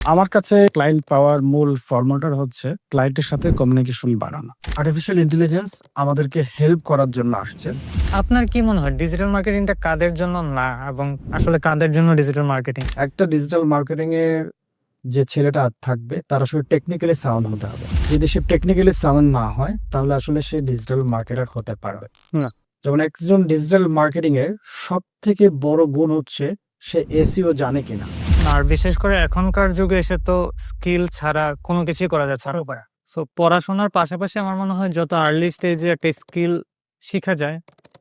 আমার কাছে ক্লায়েন্ট পাওয়ার মূল ফর্মুলাটা হচ্ছে ক্লায়েন্টের সাথে কমিউনিকেশন বাড়ানো। আর্টিফিশিয়াল ইন্টেলিজেন্স আমাদেরকে হেল্প করার জন্য আসছে। আপনার কি মনে হয় ডিজিটাল মার্কেটিংটা কাদের জন্য না এবং আসলে কাদের জন্য ডিজিটাল মার্কেটিং? একটা ডিজিটাল মার্কেটিং এর যে ছেলেটা থাকবে তার আসলে টেকনিক্যালি সাউন্ড হতে হবে। যদি সে টেকনিক্যালি সাউন্ড না হয় তাহলে আসলে সে ডিজিটাল মার্কেটার হতে পারবে না। যেমন একজন ডিজিটাল মার্কেটিং এর সবথেকে বড় গুণ হচ্ছে সে এসইও জানে কিনা। আর বিশেষ করে এখনকার যুগে এসে তো স্কিল ছাড়া কোনো কিছুই করা যাচ্ছে না। সো পড়াশোনার পাশাপাশি আমার মনে হয় যত আর্লি স্টেজে একটা স্কিল শিখা যায়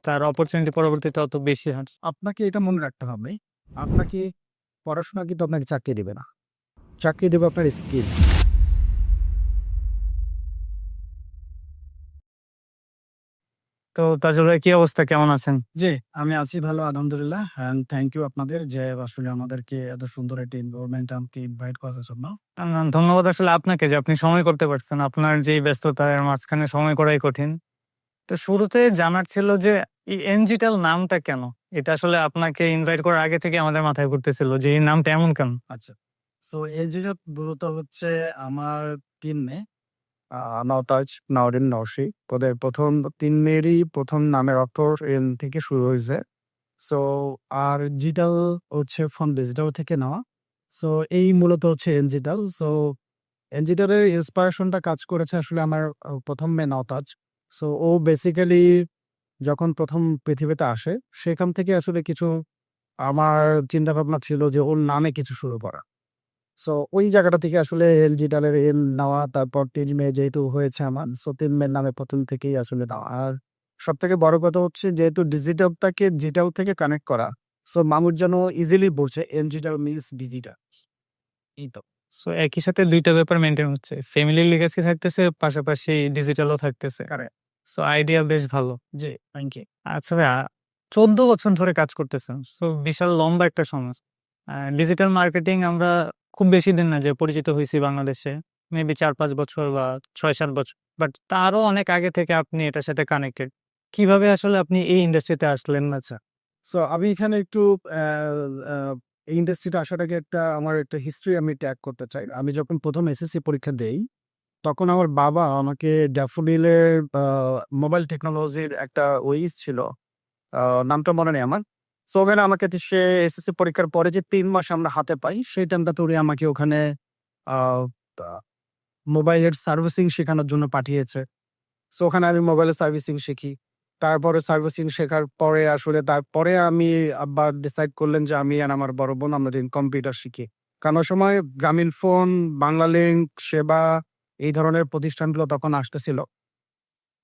তার অপরচুনিটি পরবর্তীতে অত বেশি হয়। আপনাকে এটা মনে রাখতে হবে, আপনাকে পড়াশোনা কিন্তু আপনাকে চাকরি দেবে না, চাকরি দেবে আপনার স্কিল। তো তাজুল ভাই কি অবস্থা, কেমন আছেন? জি, আমি আছি ভালো আলহামদুলিল্লাহ। অ্যান্ড থ্যাংক ইউ আপনাদের যে আসলে আমাদেরকে এত সুন্দর একটা এনভায়রনমেন্ট আমাকে ইনভাইট করার জন্য। ধন্যবাদ আসলে আপনাকে যে আপনি সময় করতে পারছেন। আপনার যেই ব্যস্ততার মাঝখানে সময় করাই কঠিন। তো শুরুতে জানার ছিল যে এই এনজিটাল নামটা কেন? এটা আসলে আপনাকে ইনভাইট করার আগে থেকে আমাদের মাথায় ঘুরতেছিল যে এই নামটা এমন কেন? আচ্ছা। সো এই যেটা মূলত হচ্ছে আমার ৩ মেয়ে, নওতাজ, নওরিন, নওশী। ওদের ৩ মেয়েরই ১ম নামের অক্ষর এন থেকে শুরু হয়েছে। সো আর জিটাল হচ্ছে ফ্রম ডিজিটাল থেকে নেওয়া। সো এই মূলত হচ্ছে এনজিটাল। সো এনজিটালের ইন্সপিরেশনটা কাজ করেছে আসলে আমার ১ম মেয়ে নওতাজ। সো ও বেসিক্যালি যখন ১ম পৃথিবীতে আসে, সেখান থেকে আসলে কিছু আমার চিন্তাভাবনা ছিল যে ওর নামে কিছু শুরু করা। সো ওই জায়গাটা থেকে আসলে এলজিটালের এল নেওয়া, তারপর ৩ মেয়ে যেহেতু হয়েছে আমার, সো ৩ মেয়ের নামে ১ম থেকেই আসলে নেওয়া। আর সবথেকে বড় কথা হচ্ছে যেহেতু ডিজিটালটাকে জিটাল থেকে কানেক্ট করা, সো মানুষ যেন ইজিলি বোঝে এনজিটাল মিনস ডিজিটাল। এই তো। সো একই সাথে ২ টা ব্যাপার মেইনটেইন হচ্ছে। ফ্যামিলি লিগ্যাসি থাকতেছে, পাশাপাশি ডিজিটালও থাকতেছে। কারেক্ট। সো আইডিয়া বেশ ভালো। জি, থ্যাংক ইউ। আচ্ছা ভাইয়া, ১৪ বছর ধরে কাজ করতেছেন। সো বিশাল লম্বা একটা সময়। ডিজিটাল মার্কেটিং আমরা খুব বেশি দিন না যে পরিচিত হইছি বাংলাদেশে। মেবি ৪-৫ বছর বা ৬-৭ বছর। বাট তারও অনেক আগে থেকে আপনি এটার সাথে কানেক্টেড। কিভাবে আসলে আপনি এই ইন্ডাস্ট্রিতে আসলেন? আচ্ছা। সো আমি এখানে একটু অ্যা আ এই ইন্ডাস্ট্রিতে আসার আগে আমার একটা হিস্ট্রি আমি ট্যাগ করতে চাই। আমি যখন ১ম এসএসসি পরীক্ষা দেই, তখন আমার বাবা আমাকে ড্যাফোডিলের আ মোবাইল টেকনোলজির একটা ওইস ছিল। আ নামটা মনে নেই আমার। সো ওখানে আমাকে সে এসএসসি পরীক্ষার পরে যে ৩ মাস আমরা হাতে পাই, সেই টাইমটাতে উনি আমাকে ওখানে আ আ মোবাইলের সার্ভিসিং শেখানোর জন্য পাঠিয়েছে। সো ওখানে আমি মোবাইলের সার্ভিসিং শিখি। তারপরে সার্ভিসিং শেখার পরে আসলে তারপরে আব্বা ডিসাইড করলেন যে আমি আর আমার বড় বোন আমরা কম্পিউটার শিখি। কারণ ওই সময় গ্রামীণফোন, বাংলালিংক, সেবা এই ধরনের প্রতিষ্ঠানগুলো তখন আসতেছিল।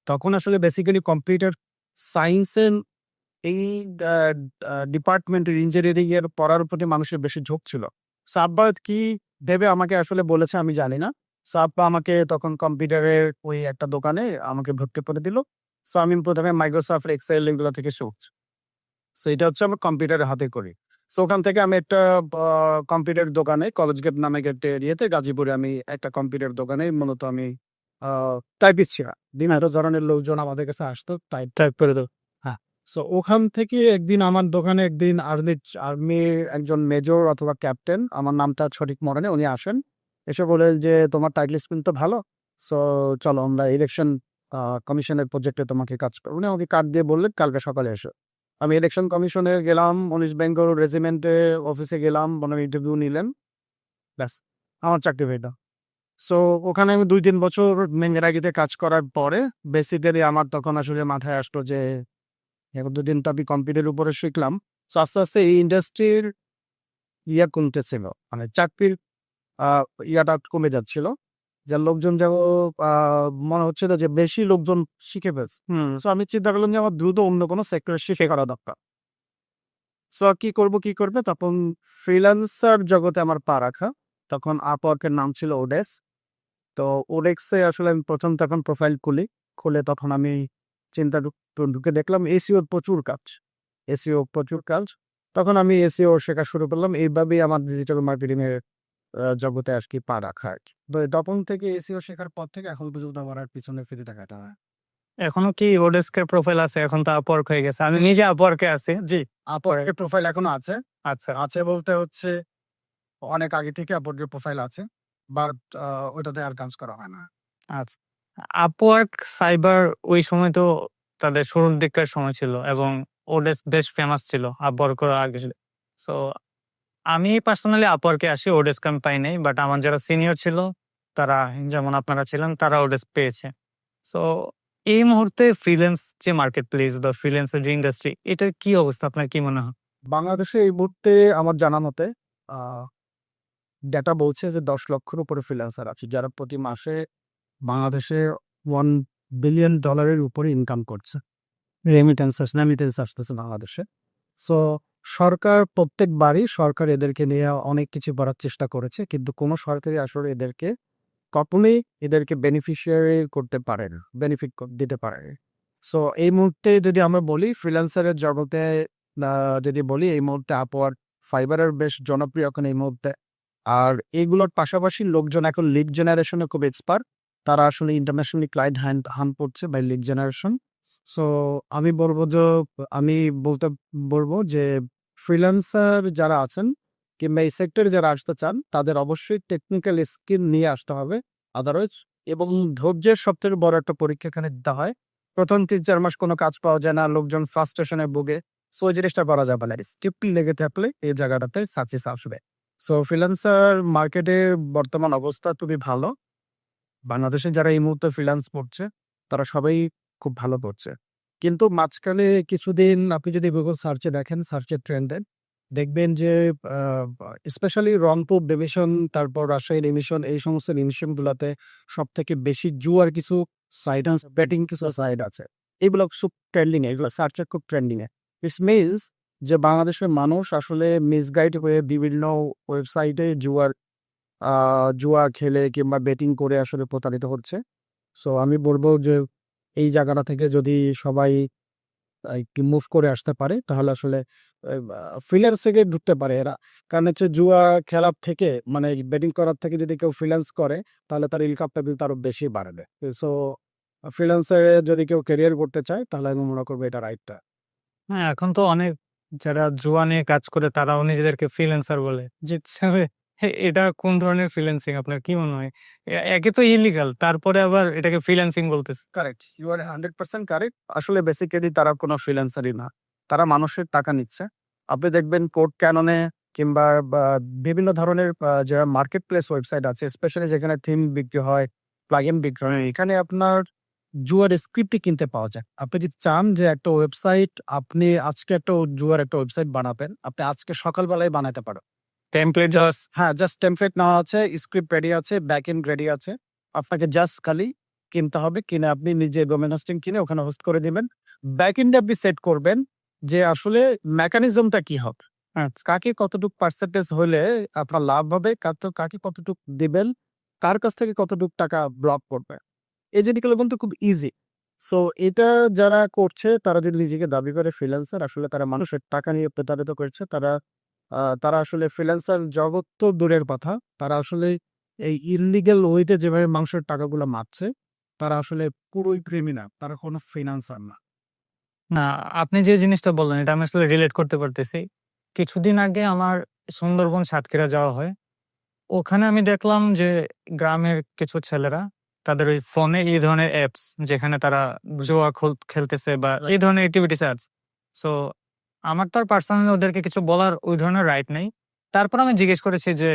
তখন আসলে বেসিক্যালি কম্পিউটার সায়েন্সের এই আ আ ডিপার্টমেন্টের ইঞ্জিনিয়ারিং এর পড়ার প্রতি মানুষের বেশি ঝোঁক ছিল। সো আব্বা কি ভেবে আমাকে আসলে বলেছে আমি জানি না। সো আব্বা আমাকে তখন কম্পিউটারের ওই একটা দোকানে আমাকে ভর্তি করে দিল। সো আমি ১ম এ Microsoft Excel এগুলো থেকে শিখছি। সো এটা হচ্ছে আমার কম্পিউটারের হাতেখড়ি। সো ওখান থেকে আমি একটা আ কম্পিউটার দোকানে কলেজ গেট নামে একটা এরিয়াতে গাজীপুরে আমি একটা কম্পিউটার দোকানে মূলত আমি আ টাইপিস্ট ছিলাম। বিভিন্ন ধরনের লোকজন আমাদের কাছে আসতো টাইপ করে দাও। হ্যাঁ। সো ওখান থেকে একদিন আমার দোকানে একদিন আর্মির একজন মেজর অথবা ক্যাপ্টেন, আমার নামটা সঠিক মনে নেই, উনি আসেন। এসে বলে যে, "তোমার টাইটেল স্কিল তো ভালো। সো চলো আমরা ইলেকশন কমিশনের প্রজেক্টে তোমাকে কাজ করব।" উনি আমাকে কার্ড দিয়ে বললেন, "কালকে সকালে এসো।" আমি ইলেকশন কমিশনে গেলাম, ১৯ বেঙ্গল রেজিমেন্টে অফিসে গেলাম, ওনারা ইন্টারভিউ নিলেন। ব্যাস আমার চাকরি হয়ে গেল। সো ওখানে আমি ২-৩ বছর মেঙ্গেরাগিতে কাজ করার পরে বেসিক্যালি আমার তখন আসলে মাথায় আসলো যে এবার ২ দিন তো আমি কম্পিউটারের উপরে শিখলাম। সো আস্তে, আস্তে এই ইন্ডাস্ট্রির কমতেছিল। মানে চাকরির আ ইয়াটা কমে যাচ্ছিল। যার লোকজন যেন আ মনে হচ্ছিল যে বেশি লোকজন শিখে ফেলছে। সো আমি চিন্তা করলাম যে আমার দ্রুত অন্য কোনো সেক্টরে শিফট করা দরকার। সো কি করব, কি করবে? তখন ফ্রিল্যান্সার জগতে আমার পা রাখা। তখন Upwork এর নাম ছিল ওডেস্ক। তো ওডেস্কে আসলে আমি ১ম তখন প্রোফাইল খুলি। খুলে তখন আমি চিন্তা ঢুকে দেখলাম এসইও র প্রচুর কাজ। এসইও প্রচুর কাজ। তখন আমি এসইও শেখা শুরু করলাম। এইভাবেই আমার ডিজিটাল মার্কেটিং এর জগতে আরকি পা রাখা আরকি। তো তখন থেকে এসইও শেখার পর থেকে এখন পর্যন্ত আমার আর পিছনে ফিরে তাকাতে হয় না। এখনো কি ওডেস্কের প্রোফাইল আছে? এখন তো আপওয়ার্ক হয়ে গেছে। আমি নিজে আপওয়ার্কে আছি। জি, Upwork এর প্রোফাইল এখনো আছে। আচ্ছা। আছে বলতে হচ্ছে অনেক আগে থেকে আপওয়ার্কের প্রোফাইল আছে। বাট ওটাতে আর কাজ করা হয় না। আচ্ছা। Upwork, Fiverr ওই সময় তো তাদের শুরুর দিককার সময় ছিল এবং ওডেস্ক বেশ ফেমাস ছিল Upwork এর আগে। সো আমি পার্সোনালি Upwork এ আসি, ওডেস্ক আমি পাই নাই। বাট আমার যারা সিনিয়র ছিল তারা, যেমন আপনারা ছিলেন, তারা ওডেস্ক পেয়েছে। সো এই মুহূর্তে ফ্রিল্যান্স যে মার্কেট প্লেস বা ফ্রিল্যান্সের যে ইন্ডাস্ট্রি, এটার কি অবস্থা আপনার কি মনে হয়? বাংলাদেশে এই মুহূর্তে আমার জানা মতে আ ডেটা বলছে যে ১০ লক্ষের উপরে ফ্রিল্যান্সার আছে যারা প্রতি মাসে বাংলাদেশে $1 বিলিয়ন এর উপরে ইনকাম করছে। রেমিটেন্স আসতেছে বাংলাদেশে। সো সরকার প্রত্যেকবারই সরকার এদেরকে নিয়ে অনেক কিছু করার চেষ্টা করেছে। কিন্তু কোন সরকারই আসলে এদেরকে কখনোই এদেরকে বেনিফিশিয়ারি করতে পারে না। বেনিফিট দিতে পারে না। সো এই মুহূর্তে যদি আমরা বলি ফ্রিল্যান্সারের জগতে যদি বলি এই মুহূর্তে Upwork, Fiverr এর বেশ জনপ্রিয় এখন এই মুহূর্তে। আর এগুলোর পাশাপাশি লোকজন এখন লিড জেনারেশন এ খুব এক্সপার্ট। তারা আসলে ইন্টারন্যাশনালি ক্লায়েন্ট হান্ট করছে বাই লিড জেনারেশন। সো আমি বলব যে আমি বলতে বলব যে ফ্রিল্যান্সার যারা আছেন কিংবা এই সেক্টরে যারা আসতে চান তাদের অবশ্যই টেকনিক্যাল স্কিল নিয়ে আসতে হবে। আদারওয়াইজ এবং ধৈর্যের সবথেকে বড় একটা পরীক্ষা এখানে দিতে হয়। ১ম ৩-৪ মাস কোনো কাজ পাওয়া যায় না। লোকজন ফ্রাস্ট্রেশন এ ভোগে। সো এই জিনিসটা করা যাবে না। স্টিপলি লেগে থাকলে এই জায়গাটাতে সাকসেস আসবে। সো ফ্রিল্যান্সার মার্কেটে বর্তমান অবস্থা খুবই ভালো। বাংলাদেশে যারা এই মুহূর্তে ফ্রিল্যান্স করছে, তারা সবাই খুব ভালো করছে। কিন্তু মাঝখানে কিছুদিন আপনি যদি Google সার্চে দেখেন, সার্চের ট্রেন্ডে দেখবেন যে আ স্পেশালি রংপুর ডিভিশন, তারপর রাজশাহী ডিভিশন এই সমস্ত ডিভিশনগুলাতে সবথেকে বেশি জুয়ার কিছু সাইট আছে, বেটিং কিছু সাইট আছে। এগুলো খুব ট্রেন্ডিং এ, এগুলো সার্চে খুব ট্রেন্ডিং এ। ইটস মিনস যে বাংলাদেশের মানুষ আসলে মিসগাইড হয়ে বিভিন্ন ওয়েবসাইটে আ জুয়া খেলে কিংবা বেটিং করে আসলে প্রতারিত হচ্ছে। সো আমি বলব যে এই জায়গাটা থেকে যদি সবাই একটু মুভ করে আসতে পারে তাহলে আসলে ফ্রিল্যান্সিং এ ঢুকতে পারে এরা। কারণ হচ্ছে জুয়া খেলার থেকে মানে বেটিং করার থেকে যদি কেউ ফ্রিল্যান্স করে তাহলে তার ইনকামটা কিন্তু আরো বেশি বাড়বে। সো ফ্রিল্যান্সার এ যদি কেউ ক্যারিয়ার করতে চায় তাহলে আমি মনে করব এটা রাইটটা। হ্যাঁ, এখন তো অনেক যারা জুয়া নিয়ে কাজ করে তারাও নিজেদেরকে ফ্রিল্যান্সার বলে। যে হিসাবে এটা কোন ধরনের ফ্রিল্যান্সিং আপনার কি মনে হয়? একে তো ইলিগাল, তারপরে আবার এটাকে ফ্রিল্যান্সিং বলতেছে। কারেক্ট। You are 100% correct. আসলে বেসিক্যালি তারা কোনো ফ্রিল্যান্সারই না। তারা মানুষের টাকা নিচ্ছে। আপনি দেখবেন কোড ক্যাননে কিংবা বা বিভিন্ন ধরনের যারা মার্কেট প্লেস ওয়েবসাইট আছে, স্পেশালি যেখানে থিম বিক্রি হয়, প্লাগইন বিক্রি হয়, এখানে আপনার জুয়ার স্ক্রিপ্টই কিনতে পাওয়া যায়। আপনি যদি চান যে একটা ওয়েবসাইট আপনি আজকে একটা জুয়ার একটা ওয়েবসাইট বানাবেন, আপনি আজকে সকালবেলায় বানাতে পারেন। টেমপ্লেট জাস্ট হ্যাঁ, জাস্ট টেমপ্লেট নেওয়া আছে, স্ক্রিপ্ট রেডি আছে, ব্যাকএন্ড রেডি আছে। আপনাকে জাস্ট খালি কিনতে হবে। কিনে আপনি নিজে ডোমেইন হোস্টিং কিনে ওখানে হোস্ট করে দিবেন। ব্যাকএন্ডে আপনি সেট করবেন যে আসলে মেকানিজমটা কি হবে। হ্যাঁ, কাকে কতটুক পার্সেন্টেজ হলে আপনার লাভ হবে, কাকে কতটুক দিবেন, কার কাছ থেকে কতটুক টাকা ব্লক করবে। এই জিনিসগুলো কিন্তু খুব ইজি। সো এটা যারা করছে তারা যদি নিজেকে দাবি করে ফ্রিল্যান্সার আসলে তারা মানুষের টাকা নিয়ে প্রতারিত করছে। তারা আসলে ফ্রিল্যান্সার জগৎ তো দূরের কথা। তারা আসলে এই ইল্লিগাল ওয়েতে যেভাবে মানুষের টাকাগুলা মারছে, তারা আসলে পুরোই ক্রিমিনাল। তারা কোনো ফ্রিল্যান্সার না। না, আপনি যে জিনিসটা বললেন এটা আমি আসলে রিলেট করতে পারতেছি। কিছুদিন আগে আমার সুন্দরবন সাতক্ষীরা যাওয়া হয়। ওখানে আমি দেখলাম যে গ্রামের কিছু ছেলেরা তাদের ওই ফোনে এই ধরনের অ্যাপস, যেখানে তারা জুয়া খেলতেছে বা এই ধরনের এক্টিভিটিস আছে। সো আমার তো আর পার্সোনালি ওদেরকে কিছু বলার ওই ধরনের রাইট নাই। তারপর আমি জিজ্ঞেস করেছি যে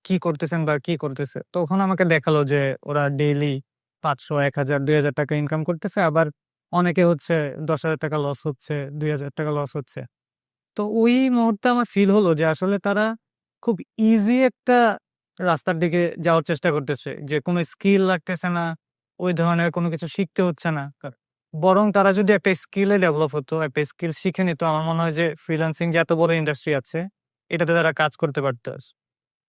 কি করতেছেন বা কি করতেছে? তখন আমাকে দেখালো যে ওরা ডেইলি ৫০০, ১,০০০, ৳২,০০০ ইনকাম করতেছে। আবার অনেকে হচ্ছে ৳১০,০০০ লস হচ্ছে, ৳২,০০০ লস হচ্ছে। তো ওই মুহূর্তে আমার ফিল হলো যে আসলে তারা খুব ইজি একটা রাস্তার দিকে যাওয়ার চেষ্টা করতেছে। যে কোনো স্কিল লাগতেছে না, ওই ধরনের কোনো কিছু শিখতে হচ্ছে না। বরং তারা যদি একটা স্কিলে ডেভেলপ হতো, একটা স্কিল শিখে নিত, আমার মনে হয় যে ফ্রিল্যান্সিং যে এত বড় ইন্ডাস্ট্রি আছে, এটাতে তারা কাজ করতে পারত।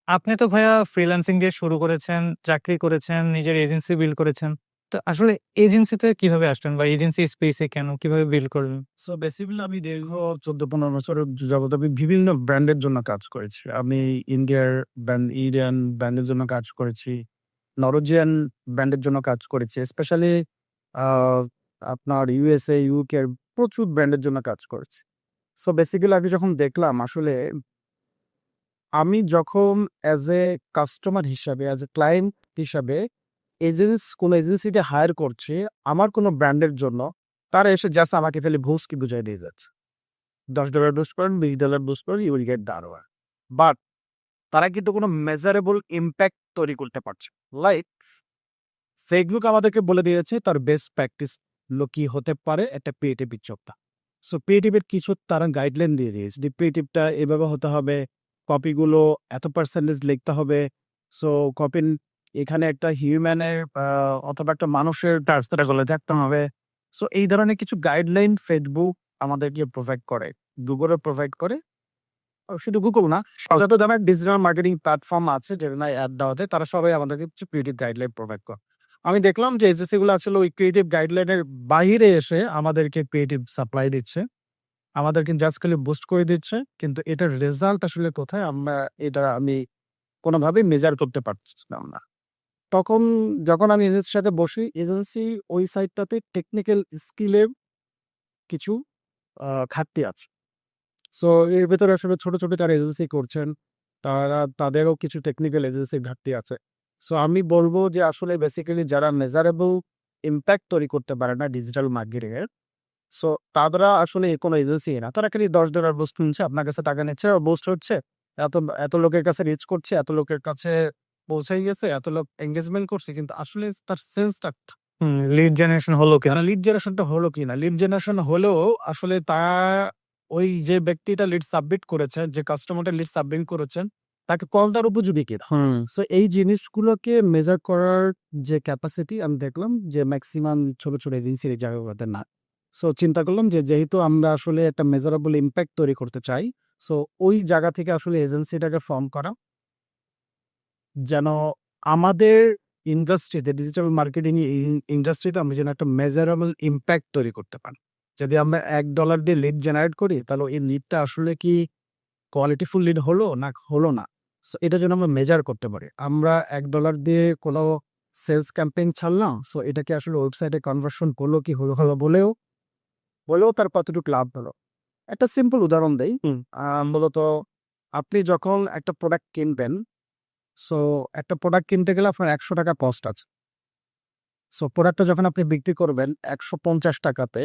আপনি তো ভাইয়া ফ্রিল্যান্সিং দিয়ে শুরু করেছেন, চাকরি করেছেন, নিজের এজেন্সি বিল্ড করেছেন। তো আসলে এজেন্সিতে কিভাবে আসলেন বা এজেন্সি স্পেসে কেন? কিভাবে বিল্ড করলেন? সো বেসিক্যালি আমি দীর্ঘ ১৪-১৫ বছরের যাবত আমি বিভিন্ন ব্র্যান্ডের জন্য কাজ করেছি। আমি ইন্ডিয়ান ব্র্যান্ডের জন্য কাজ করেছি। নরওয়েজিয়ান ব্র্যান্ডের জন্য কাজ করেছি। স্পেশালি আ আপনার USA, UK এর প্রচুর ব্র্যান্ডের জন্য কাজ করেছি। সো বেসিক্যালি আমি যখন দেখলাম আসলে আমি যখন অ্যাজ এ কাস্টমার হিসাবে, অ্যাজ এ ক্লায়েন্ট হিসাবে কোনো এজেন্সিকে হায়ার করছি আমার কোনো ব্র্যান্ডের জন্য, তারা এসে জাস্ট আমাকে খালি ভুসকি বুঝাই দিয়ে যাচ্ছে। $10 বুস্ট করেন, $20 বুস্ট করেন, you will get the ROI। But তারা কিন্তু কোনো মেজারেবল ইমপ্যাক্ট তৈরি করতে পারছে না। লাইক ফেসবুক আমাদেরকে বলে দিয়েছে তার বেস্ট প্র্যাকটিস কি হতে পারে একটা ক্রিয়েটিভ যোদ্ধা। সো ক্রিয়েটিভের কিছু তারা গাইডলাইন দিয়ে দিয়েছে যে ক্রিয়েটিভটা এভাবে হতে হবে, কপিগুলো এত পার্সেন্টেজ লিখতে হবে। সো কপি এখানে একটা হিউম্যানের অথবা একটা মানুষের টার্সগুলো থাকতে হবে। সো এই ধরনের কিছু গাইডলাইন ফেসবুক আমাদেরকে প্রোভাইড করে, গুগলও প্রোভাইড করে। শুধু গুগল না, যত ধরনের ডিজিটাল মার্কেটিং প্ল্যাটফর্ম আছে যেখানে অ্যাড দেওয়া যায় তারা সবাই আমাদেরকে কিছু ক্রিয়েটিভ গাইডলাইন প্রোভাইড করে। আমি দেখলাম যে এজেন্সি গুলো আসলে ওই ক্রিয়েটিভ গাইডলাইনের বাইরে এসে আমাদেরকে ক্রিয়েটিভ সাপ্লাই দিচ্ছে, আমাদেরকে জাস্ট খালি বুস্ট করে দিচ্ছে, কিন্তু এটার রেজাল্ট আসলে কোথায় আমি কোনোভাবেই মেজার করতে পারছিলাম না। তখন যখন আমি এজেন্সির সাথে বসি, এজেন্সি ওই সাইটটাতে টেকনিক্যাল স্কিলের কিছু ঘাটতি আছে। সো এর ভেতরে আসলে ছোট, ছোট যারা এজেন্সি করছেন, তাদেরও কিছু টেকনিক্যাল এজেন্সির ঘাটতি আছে। সো আমি বলব যে আসলে বেসিক্যালি যারা মেজারেবল ইমপ্যাক্ট তৈরি করতে পারে না ডিজিটাল মার্কেটিং এর, সো তারা আসলে কোনো এজেন্সি না। তারা খালি $10 বুস্ট কিনছে, আপনার কাছে টাকা নিচ্ছে, বুস্ট হচ্ছে, এত এত লোকের কাছে রিচ করছে, এত লোকের কাছে পৌঁছে গেছে, এত লোক এনগেজমেন্ট করছে, কিন্তু আসলে তার সেন্সটা লিড জেনারেশন হলো কি? তারা লিড জেনারেশনটা হলো কিনা, লিড জেনারেশন হলেও আসলে ওই যে ব্যক্তিটা লিড সাবমিট করেছে, যে কাস্টমারটা লিড সাবমিট করেছেন, তাকে কল দেওয়ার উপযোগী কিনা। সো এই জিনিসগুলোকে মেজার করার যে ক্যাপাসিটি আমি দেখলাম যে ম্যাক্সিমাম ছোট ছোট এজেন্সির এই জায়গাগুলোতে না। সো চিন্তা করলাম যে যেহেতু আমরা আসলে একটা মেজারেবল ইম্প্যাক্ট তৈরি করতে চাই, সো ওই জায়গা থেকে আসলে এজেন্সিটাকে ফর্ম করা, যেন আমাদের ইন্ডাস্ট্রিতে, ডিজিটাল মার্কেটিং ইন্ডাস্ট্রিতে আমরা যেন একটা মেজারেবল ইম্প্যাক্ট তৈরি করতে পারি। যদি আমরা $1 দিয়ে লিড জেনারেট করি, তাহলে এই লিডটা আসলে কি কোয়ালিটিফুল লিড হলো না হলো না, সো এটা যেন আমরা মেজার করতে পারি। আমরা $1 দিয়ে কোনো সেলস ক্যাম্পেইন ছাড়লাম, সো এটাকে আসলে ওয়েবসাইটে কনভার্সন করলো কি হলো হলো বলেও বলেও তার কতটুকু লাভ হলো। একটা সিম্পল উদাহরণ দেই। মূলত আপনি যখন একটা প্রোডাক্ট কিনবেন, সো একটা প্রোডাক্ট কিনতে গেলে আপনার $100 কস্ট আছে। সো প্রোডাক্টটা যখন আপনি বিক্রি করবেন $150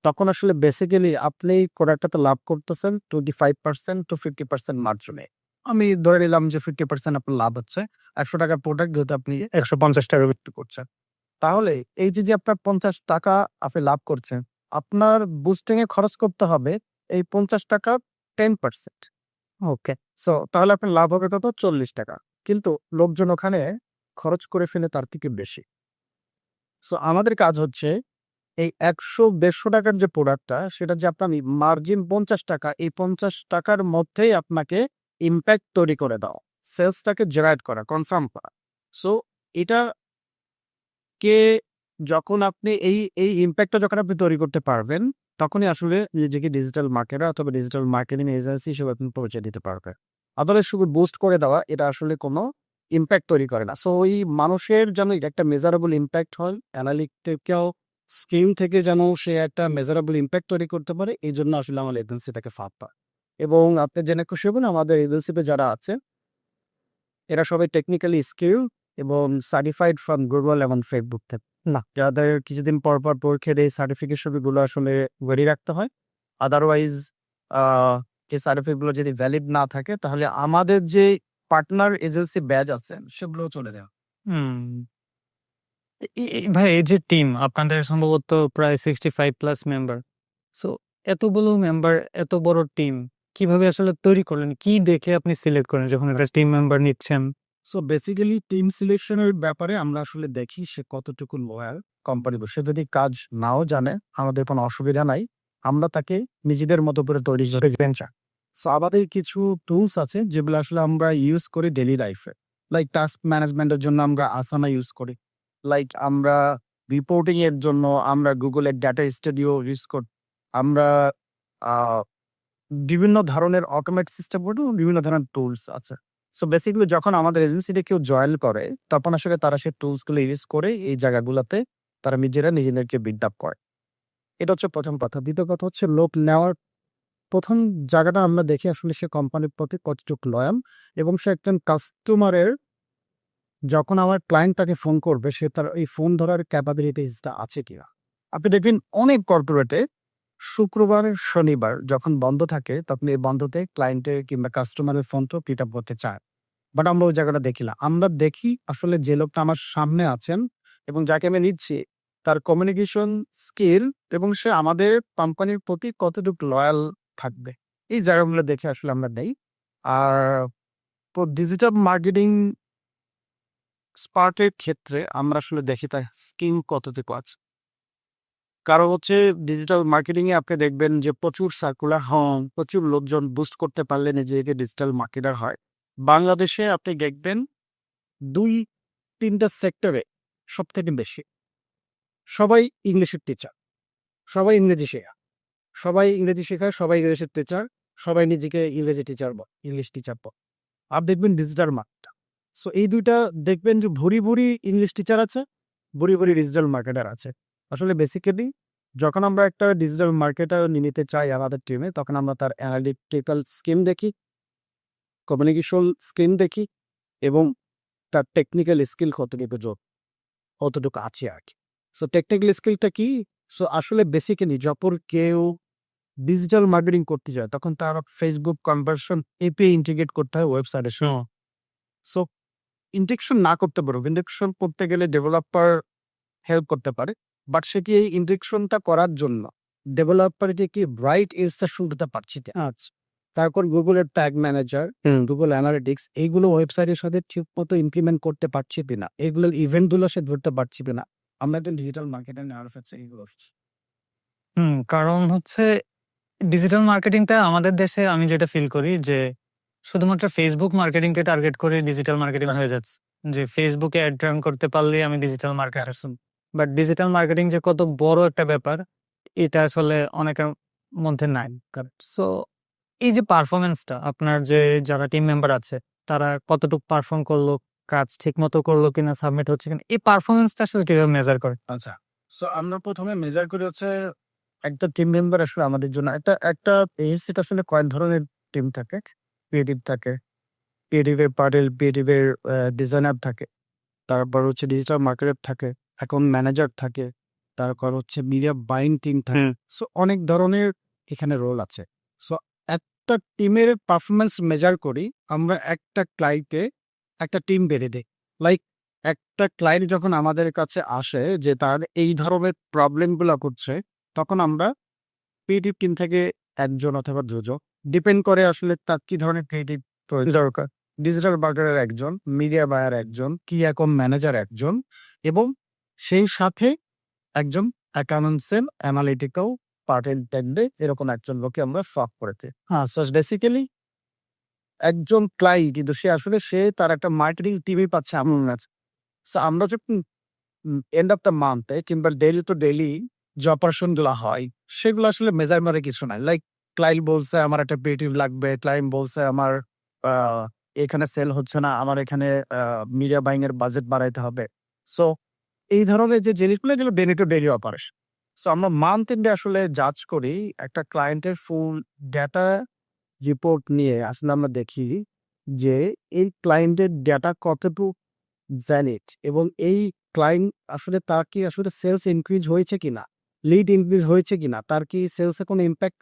তখন আসলে বেসিক্যালি আপনি প্রোডাক্টটাতে লাভ করতেছেন 25% to 50% মার্জিনে। আমি ধরে নিলাম যে 50% আপনার লাভ হচ্ছে। $100 প্রোডাক্ট যেহেতু আপনি $150 বিক্রি করছেন। তাহলে এই যে আপনার $50 আপনি লাভ করছেন, আপনার বুস্টিং এ খরচ করতে হবে এই $50 10%। ওকে। সো তাহলে আপনার লাভ হবে কত? $40। কিন্তু লোকজন ওখানে খরচ করে ফেলে তার থেকে বেশি। সো আমাদের কাজ হচ্ছে এই ১০০-১৫০ যে প্রোডাক্টটা, সেটা যে আপনার মার্জিন $50, এই $50 মধ্যেই আপনাকে ইমপ্যাক্ট তৈরি করে দাও। সেলসটাকে জেনারেট করা, কনফার্ম করা। সো এটা কে যখন আপনি এই ইমপ্যাক্টটা যখন আপনি তৈরি করতে পারবেন, তখনই আসলে নিজেকে ডিজিটাল মার্কেটার অথবা ডিজিটাল মার্কেটিং এজেন্সি হিসেবে আপনি পরিচয় দিতে পারবেন। আদারওয়াইজ শুধু বুস্ট করে দেওয়া এটা আসলে কোনো ইমপ্যাক্ট তৈরি করে না। সো ওই মানুষের যেন একটা মেজারেবল ইমপ্যাক্ট হয়, অ্যানালিটিক্যাল স্কিল থেকে যেন সে একটা মেজারেবল ইমপ্যাক্ট তৈরি করতে পারে, এই জন্য আসলে আমার এজেন্সিটাকে ফাঁপা। এবং আপনি জেনে খুশি হবেন আমাদের এজেন্সিতে যারা আছে এরা সবাই টেকনিক্যালি স্কিল এবং সার্টিফাইড ফ্রম গুগল এবং ফেসবুক থেকে না, যাদের কিছুদিন পর পর পরীক্ষার এই সার্টিফিকেশনগুলো আসলে রেডি রাখতে হয়। আদারওয়াইজ এই সার্টিফিকেটগুলো যদি ভ্যালিড না থাকে তাহলে আমাদের যে পার্টনার এজেন্সি ব্যাচ আছে সেগুলো চলে যায়। হুম। ভাই এই যে টিম আপনাদের সম্ভবত প্রায় 65 প্লাস মেম্বার। সো এতগুলো মেম্বার, এত বড় টিম কিভাবে আসলে তৈরি করলেন? কি দেখে আপনি সিলেক্ট করেন যখন একটা টিম মেম্বার নিচ্ছেন? সো বেসিক্যালি টিম সিলেকশনের ব্যাপারে আমরা আসলে দেখি সে কতটুকু লয়াল কোম্পানি। সে যদি কাজ নাও জানে আমাদের কোনো অসুবিধা নাই, আমরা তাকে নিজেদের মতো করে তৈরি করে চাই। সো আমাদের কিছু টুলস আছে যেগুলো আসলে আমরা ইউজ করি ডেইলি লাইফে। লাইক টাস্ক ম্যানেজমেন্টের জন্য আমরা আসানা ইউজ করি। লাইক আমরা রিপোর্টিং এর জন্য আমরা গুগলের ডাটা স্টুডিও ইউজ করি। আমরা আহ, বিভিন্ন ধরনের অটোমেট সিস্টেম করি, বিভিন্ন ধরনের টুলস আছে। সো বেসিক্যালি যখন আমাদের এজেন্সিতে কেউ জয়েন করে তখন আসলে তারা সেই টুলসগুলো ইউজ করে এই জায়গাগুলোতে তারা নিজেদেরকে বিল্ড আপ করে। এটা হচ্ছে প্রথম কথা। দ্বিতীয় কথা হচ্ছে লোক নেওয়ার প্রথম জায়গাটা আমরা দেখি আসলে সে কোম্পানির প্রতি কতটুকু লয়াল এবং সে একজন কাস্টমারের যখন আমার ক্লায়েন্ট তাকে ফোন করবে সে তার এই ফোন ধরার ক্যাপাবিলিটিসটা আছে কিনা। আপনি দেখবেন অনেক কর্পোরেটে শুক্রবার শনিবার যখন বন্ধ থাকে তখন এই বন্ধতে ক্লায়েন্টের কিংবা কাস্টমারের ফোন তো পিক আপ করতে চায়, বাট আমরা ওই জায়গাটা দেখি না। আমরা দেখি আসলে যে লোকটা আমার সামনে আছেন এবং যাকে আমি নিচ্ছি তার কমিউনিকেশন স্কিল এবং সে আমাদের কোম্পানির প্রতি কতটুকু লয়াল থাকবে, এই জায়গাগুলো দেখে আসলে আমরা নেই। আর ডিজিটাল মার্কেটিং স্পার্টের ক্ষেত্রে আমরা আসলে দেখি তার স্কিল কতটুকু আছে। কারণ হচ্ছে ডিজিটাল মার্কেটিং এ আপনি দেখবেন যে প্রচুর সার্কুলার হন, প্রচুর লোকজন বুস্ট করতে পারলে নিজেকে ডিজিটাল মার্কেটার হয়। বাংলাদেশে আপনি দেখবেন ২-৩টা সেক্টরে সবথেকে বেশি। সবাই ইংলিশের টিচার, সবাই ইংরেজি শেখা, সবাই ইংরেজি শেখায়, সবাই ইংলিশের টিচার, সবাই নিজেকে ইংরেজি টিচার বলে, ইংলিশ টিচার বলে। আর দেখবেন ডিজিটাল মার্কেটার। সো এই ২ টা দেখবেন যে ভুরি ইংলিশ টিচার আছে, ভুরি ডিজিটাল মার্কেটার আছে। আসলে বেসিক্যালি যখন আমরা একটা ডিজিটাল মার্কেটার নিতে চাই আমাদের টিমে তখন আমরা তার অ্যানালিটিক্যাল স্কিল দেখি, কমিউনিকেশন স্কিল দেখি এবং তার টেকনিক্যাল স্কিল কতটুকু আছে আরকি। সো টেকনিক্যাল স্কিলটা কি? সো আসলে বেসিক্যালি যখন কেউ ডিজিটাল মার্কেটিং করতে যায় তখন তার Facebook কনভার্সন এপিআই ইন্টিগ্রেট করতে হয় ওয়েবসাইটের সঙ্গে। সো ইন্টেকশন না করতে পারো, ইন্টেকশন করতে গেলে ডেভেলপার হেল্প করতে পারে। বাট সে কি এই ইন্টেকশনটা করার জন্য ডেভেলপারকে কি রাইট ইনস্ট্রাকশন দিতে পারছি কি? আচ্ছা। তারপর গুগলের ট্যাগ ম্যানেজার, গুগল অ্যানালিটিক্স এইগুলো ওয়েবসাইটের সাথে ঠিকমতো ইমপ্লিমেন্ট করতে পারছি কিনা, এগুলোর ইভেন্টগুলো সে ধরতে পারছি কিনা। আমরা একটা ডিজিটাল মার্কেটিং নেওয়ার ক্ষেত্রে এইগুলো কারণ হচ্ছে ডিজিটাল মার্কেটিংটা আমাদের দেশে আমি যেটা ফিল করি যে শুধুমাত্র ফেসবুক মার্কেটিংকে টার্গেট করে ডিজিটাল মার্কেটিং হয়ে যাচ্ছে। যে ফেসবুকে অ্যাড রান করতে পারলেই আমি digital marketer. But digital marketing যে কত বড় একটা ব্যাপার এটা আসলে অনেকের মধ্যে নাই। সো এই যে পারফরম্যান্সটা আপনার যে যারা টিম মেম্বার আছে তারা কতটুকু পারফর্ম করলো, কাজ ঠিক মতো করলো কিনা, সাবমিট হচ্ছে কিনা, এই পারফরম্যান্সটা আসলে কিভাবে মেজার করে? আচ্ছা। সো আমরা ১ম এ মেজার করি হচ্ছে একটা টিম মেম্বার আসলে আমাদের জন্য একটা এজেন্সিতে আসলে কয়েক ধরনের টিম থাকে। ক্রিয়েটিভ থাকে, ক্রিয়েটিভের পার্টেল ক্রিয়েটিভের ডিজাইনার থাকে। তারপর হচ্ছে ডিজিটাল মার্কেটার থাকে, অ্যাকাউন্ট ম্যানেজার থাকে, তারপর হচ্ছে মিডিয়া বাইং টিম থাকে। সো অনেক ধরনের এখানে রোল আছে। সো একটা টিমের পারফরম্যান্স মেজার করি আমরা একটা ক্লায়েন্টে একটা টিম বেঁধে দেই। লাইক একটা ক্লায়েন্ট যখন আমাদের কাছে আসে যে তার এই ধরনের প্রবলেমগুলা করছে, তখন আমরা ক্রিয়েটিভ টিম থেকে ১ জন অথবা ২ জন ডিপেন্ড করে আসলে তার কি ধরনের ক্রিয়েটিভ দরকার। ডিজিটাল মার্কেটার ১ জন, মিডিয়া বায়ার ১ জন, কি অ্যাকাউন্ট ম্যানেজার ১ জন এবং সেই সাথে একজন অ্যাকাউন্টসের অ্যানালিটিক্যাল পার্টের দেখবে এরকম একজন লোককে আমরা ফক করেছি। হ্যাঁ, সো বেসিক্যালি একজন ক্লায়েন্ট কিন্তু সে তার একটা মার্কেটিং টিমই পাচ্ছে এমন আছে। সো আমরা যখন এন্ড অফ দ্য মান্থ এ কিংবা ডেইলি টু ডেইলি যে অপারেশন গুলা হয় সেগুলো আসলে মেজার মারে কিছু নাই। লাইক ক্লায়েন্ট বলছে আমার একটা ক্রিয়েটিভ লাগবে, ক্লায়েন্ট বলছে আমার আহ, এখানে সেল হচ্ছে না, আমার এখানে মিডিয়া বাইং এর বাজেট বাড়াইতে হবে। সো এই ধরনের যে জিনিসগুলো এগুলো daily to daily operation. So আমরা মান্থ এন্ডে আসলে জাজ করি একটা ক্লায়েন্টের ফুল ডেটা রিপোর্ট নিয়ে আসলে আমরা দেখি যে এই ক্লায়েন্টের ডেটা কতটুকু ভ্যালিড এবং এই ক্লায়েন্ট আসলে তার কি আসলে সেলস ইনক্রিজ হয়েছে কিনা, লিড ইনক্রিজ হয়েছে কিনা, তার কি সেলসে কোনো ইম্প্যাক্ট